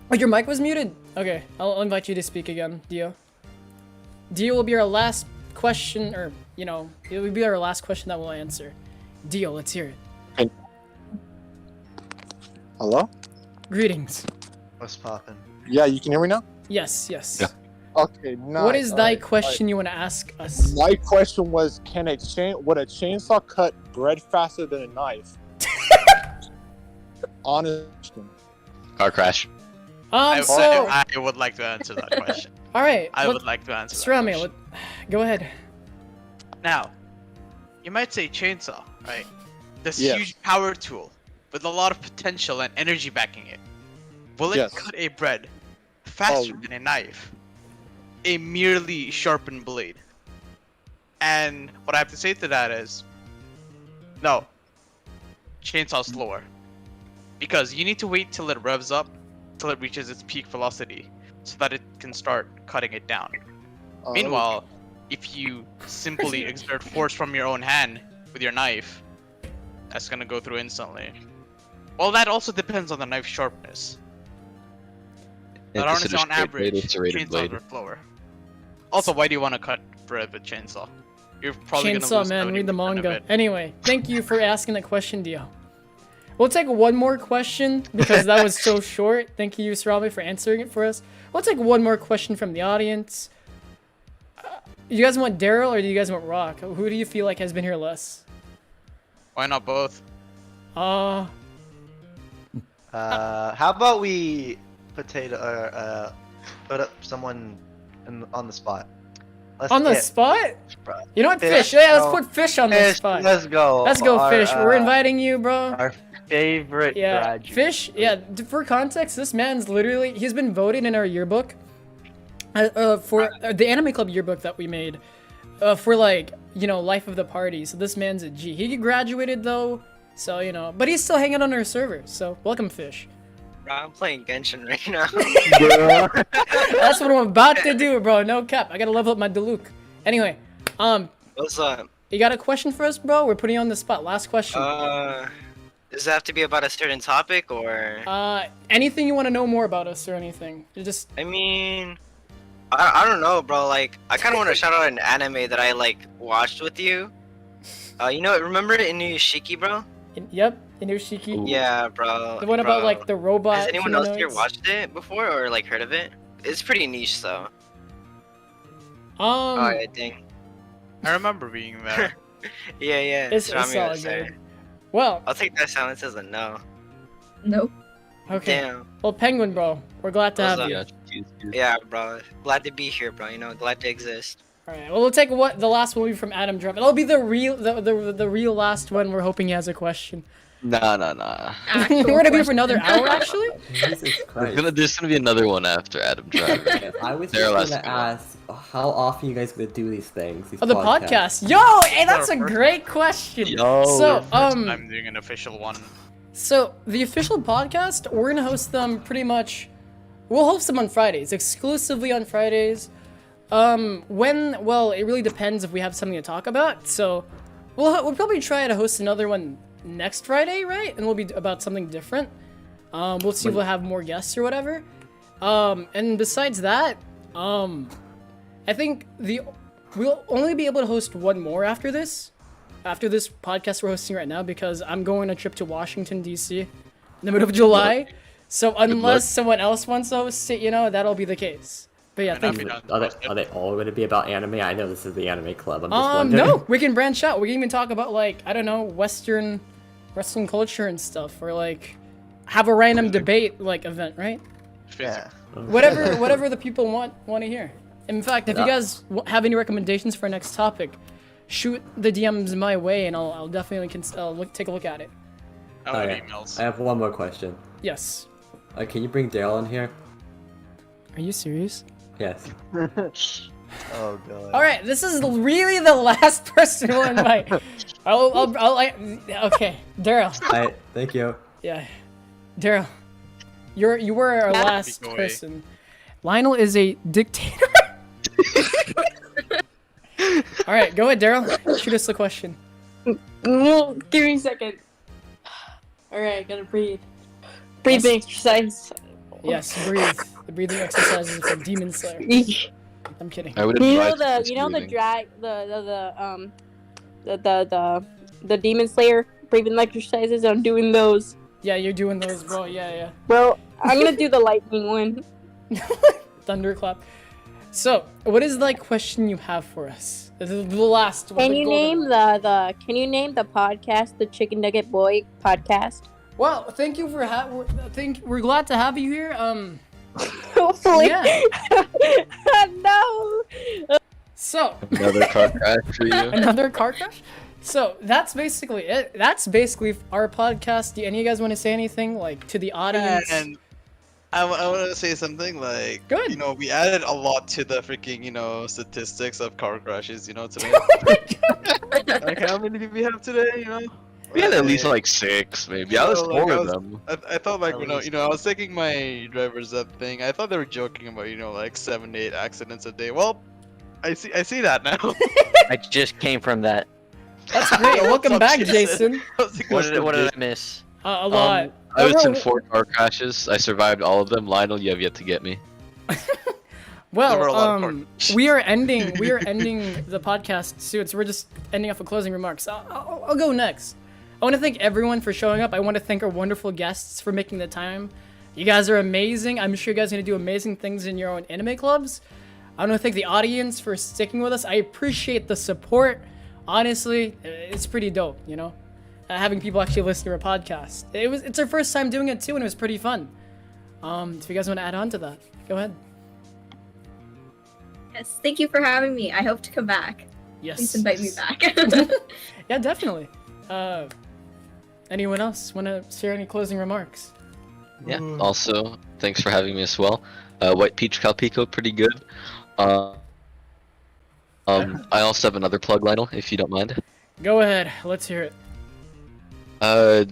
Oh, your mic was muted? Okay, I'll invite you to speak again, Dio. Dio will be our last question, or, you know, it will be our last question that we'll answer. Dio, let's hear it. Hello? Greetings. What's poppin'? Yeah, you can hear me now? Yes. Yeah. Okay, nice. What is thy question you want to ask us? My question was, would a chainsaw cut bread faster than a knife? Honest. Car crash. So I would like to answer that question. all right, I would like to answer that Surami, question. go ahead. Now, you might say chainsaw, right? This Yes. huge power tool with a lot of potential and energy backing it. Will it Yes. cut a bread faster Oh. than a knife? A merely sharpened blade. And what I have to say to that is, no. Chainsaw slower. Because you need to wait till it revs up, till it reaches its peak velocity, so that it can start cutting it down. Oh. Meanwhile, if you simply exert force from your own hand with your knife, that's gonna go through instantly. Well, that also depends on the knife sharpness. But It's honestly, a on straight average, blade, it's a rated chainsaws blade. are slower. Also, why do you want to cut bread with chainsaw? You're probably gonna Chainsaw lose Man, read the 70% of manga. it. Anyway, thank you for asking that question, Dio. We'll take one more question because that was so short. Thank you, Surami, for answering it for us. We'll take one more question from the audience. You guys want Daryl or do you guys want Rock? Who do you feel like has been here less? Why not both? How about we put up someone on the spot? On the spot? You know what, Fish? Yeah, let's put Fish on the spot. Let's go. Let's go, Fish. We're inviting you, bro. Our favorite graduate. Fish. Yeah, for context, this man's he's been voted in our yearbook for the Anime Club yearbook that we made for life of the party. So this man's a G. He graduated though, so but he's still hanging on our server. So welcome, Fish. Bro, I'm playing Genshin right now. That's what I'm about to do, bro. No cap. I gotta level up my Diluc. Anyway, What's up? you got a question for us, bro? We're putting you on the spot. Last question. Does it have to be about a certain topic or? Anything you want to know more about us or anything? I mean, I don't know, bro. Like, I kind of want to shout out an anime that I watched with you. Remember Inuyashiki, bro? Yep, Inuyashiki. Yeah, bro. The one about the robot. Has anyone else here humanoids? watched it before or heard of it? It's pretty niche, though. Oh yeah, dang. I remember being there. Yeah. It's Rami all was there. good. Well, I'll take that silence as a no. No. okay. Damn. Well, Penguin, bro, we're glad to have What's you. Yeah, bro. Glad to be here, bro. Glad to exist. All right. Well, we'll take the last one will be from Adam Drum. It'll be the real last one. We're hoping he has a question. Nah. We're gonna be here for another hour, actually. Jesus Christ. There's gonna be another one after Adam Driver. I was There just last gonna ask, how often you guys gonna do these things? These Oh, the podcast. Yo, hey, that's a great question. So, I'm doing an official one. So the official podcast, we're gonna host them pretty much. We'll host them on Fridays, exclusively on Fridays. Well, it really depends if we have something to talk about. So we'll probably try to host another one next Friday, right? And we'll be about something different. We'll see if we'll have more guests or whatever. And besides that, I think we'll only be able to host one more after this podcast we're hosting right now, because I'm going on a trip to Washington, D.C. in the middle of July. So unless someone else wants to host it, that'll be the case. But yeah, thank you. Are they all going to be about anime? I know this is the anime club. I'm just wondering. No, we can branch out. We can even talk about I don't know, Western culture and stuff, or have a random debate event, right? Yeah. Whatever the people want to hear. In fact, if you guys have any recommendations for our next topic, shoot the DMs my way, and I'll definitely take a look at it. I have one more question. Yes. Can you bring Daryl in here? Are you serious? Yes. Oh god. All right, this is really the last person we'll invite. Okay, Daryl. Alright, thank you. Yeah, Daryl, you were our last person. Lionel is a dictator. All right, go ahead, Daryl. Shoot us the question. Well, give me a second. Alright, gotta breathe. Breathing exercise. Yes, breathe. The breathing exercises from Demon Slayer. I'm kidding. I would You know advise the Demon Slayer breathing exercises. I'm doing those. Yeah, you're doing those, bro. Yeah. Bro, I'm gonna do the lightning one. Thunderclap. So, what is question you have for us? This is the last one. Can you name the podcast, the Chicken Nugget Boy podcast? Well, thank you for we're glad to have you here. Hopefully. Yeah. No. So Another car crash for you. another car crash. So that's basically it. That's basically our podcast. Do any of you guys want to say anything like to the audience? And I want to say something like, Good. you know, we added a lot to the freaking, you know, statistics of car crashes, you know, today. Like, how many did we have today, you know? We had at least like 6, maybe. I was Like, four of them. I thought like, At you know, least. I was taking my driver's ed thing. I thought they were joking about, you know, like 7 to 8 accidents a day. Well, I see that now. I just came from that. That's great. Welcome back, Jason. What did I miss? A lot. I was in Overall- 4 car crashes. I survived all of them. Lionel, you have yet to get me. There were a Well, lot of we are ending the podcast soon, so we're just ending off with closing remarks. I'll go next. I want to thank everyone for showing up. I want to thank our wonderful guests for making the time. You guys are amazing. I'm sure you guys are gonna do amazing things in your own anime clubs. I want to thank the audience for sticking with us. I appreciate the support. Honestly, it's pretty dope, you know, having people actually listen to our podcast. It's our first time doing it too, and it was pretty fun. If you guys want to add on to that, go ahead. Yes, thank you for having me. I hope to come back. Yes. Please invite me back. Yeah, definitely. Anyone else want to share any closing remarks? Yeah. Also, thanks for having me as well. White Peach Calpico, pretty good. I also have another plug, Lionel, if you don't mind. Go ahead. Let's hear it.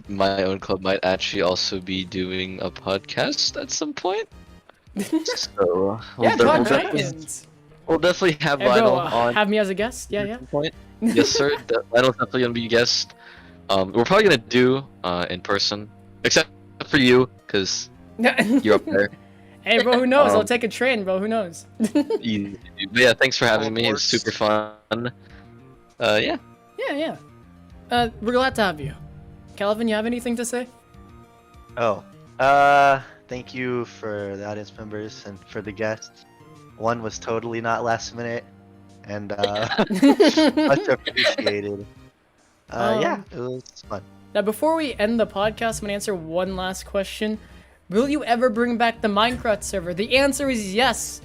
My own club might actually also be doing a podcast at some point. So Yeah, we'll Todd definitely, Jenkins. we'll definitely have Hey, bro, Lionel on. have me as a guest. Yeah, yeah. Point. Yes, sir. Lionel's definitely gonna be a guest. We're probably gonna do in person, except for you, because you're up there. Hey, bro, who knows? I'll Um, take a train, bro. Who knows? Easy. But yeah, thanks for having me. It was super fun. Yeah. Yeah. We're glad to have you. Calvin, you have anything to say? Oh, thank you for the audience members and for the guests. One was totally not last minute, and much appreciated. Yeah, it was fun. Now, before we end the podcast, I'm gonna answer one last question. Will you ever bring back the Minecraft server? The answer is yes.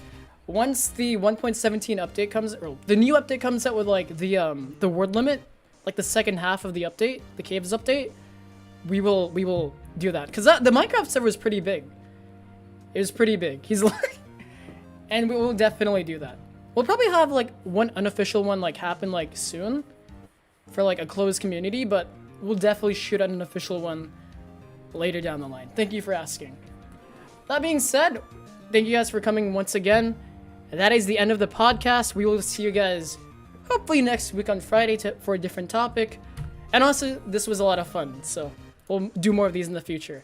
Once the 1.17 update comes, or the new update comes out with like the word limit, like the second half of the update, the caves update, we will do that. Cause the Minecraft server is pretty big. It was pretty big. He's like, and we will definitely do that. We'll probably have like one unofficial one like happen like soon, for like a closed community, but we'll definitely shoot out an official one later down the line. Thank you for asking. That being said, thank you guys for coming once again. That is the end of the podcast. We will see you guys hopefully next week on Friday for a different topic. And also, this was a lot of fun, so we'll do more of these in the future.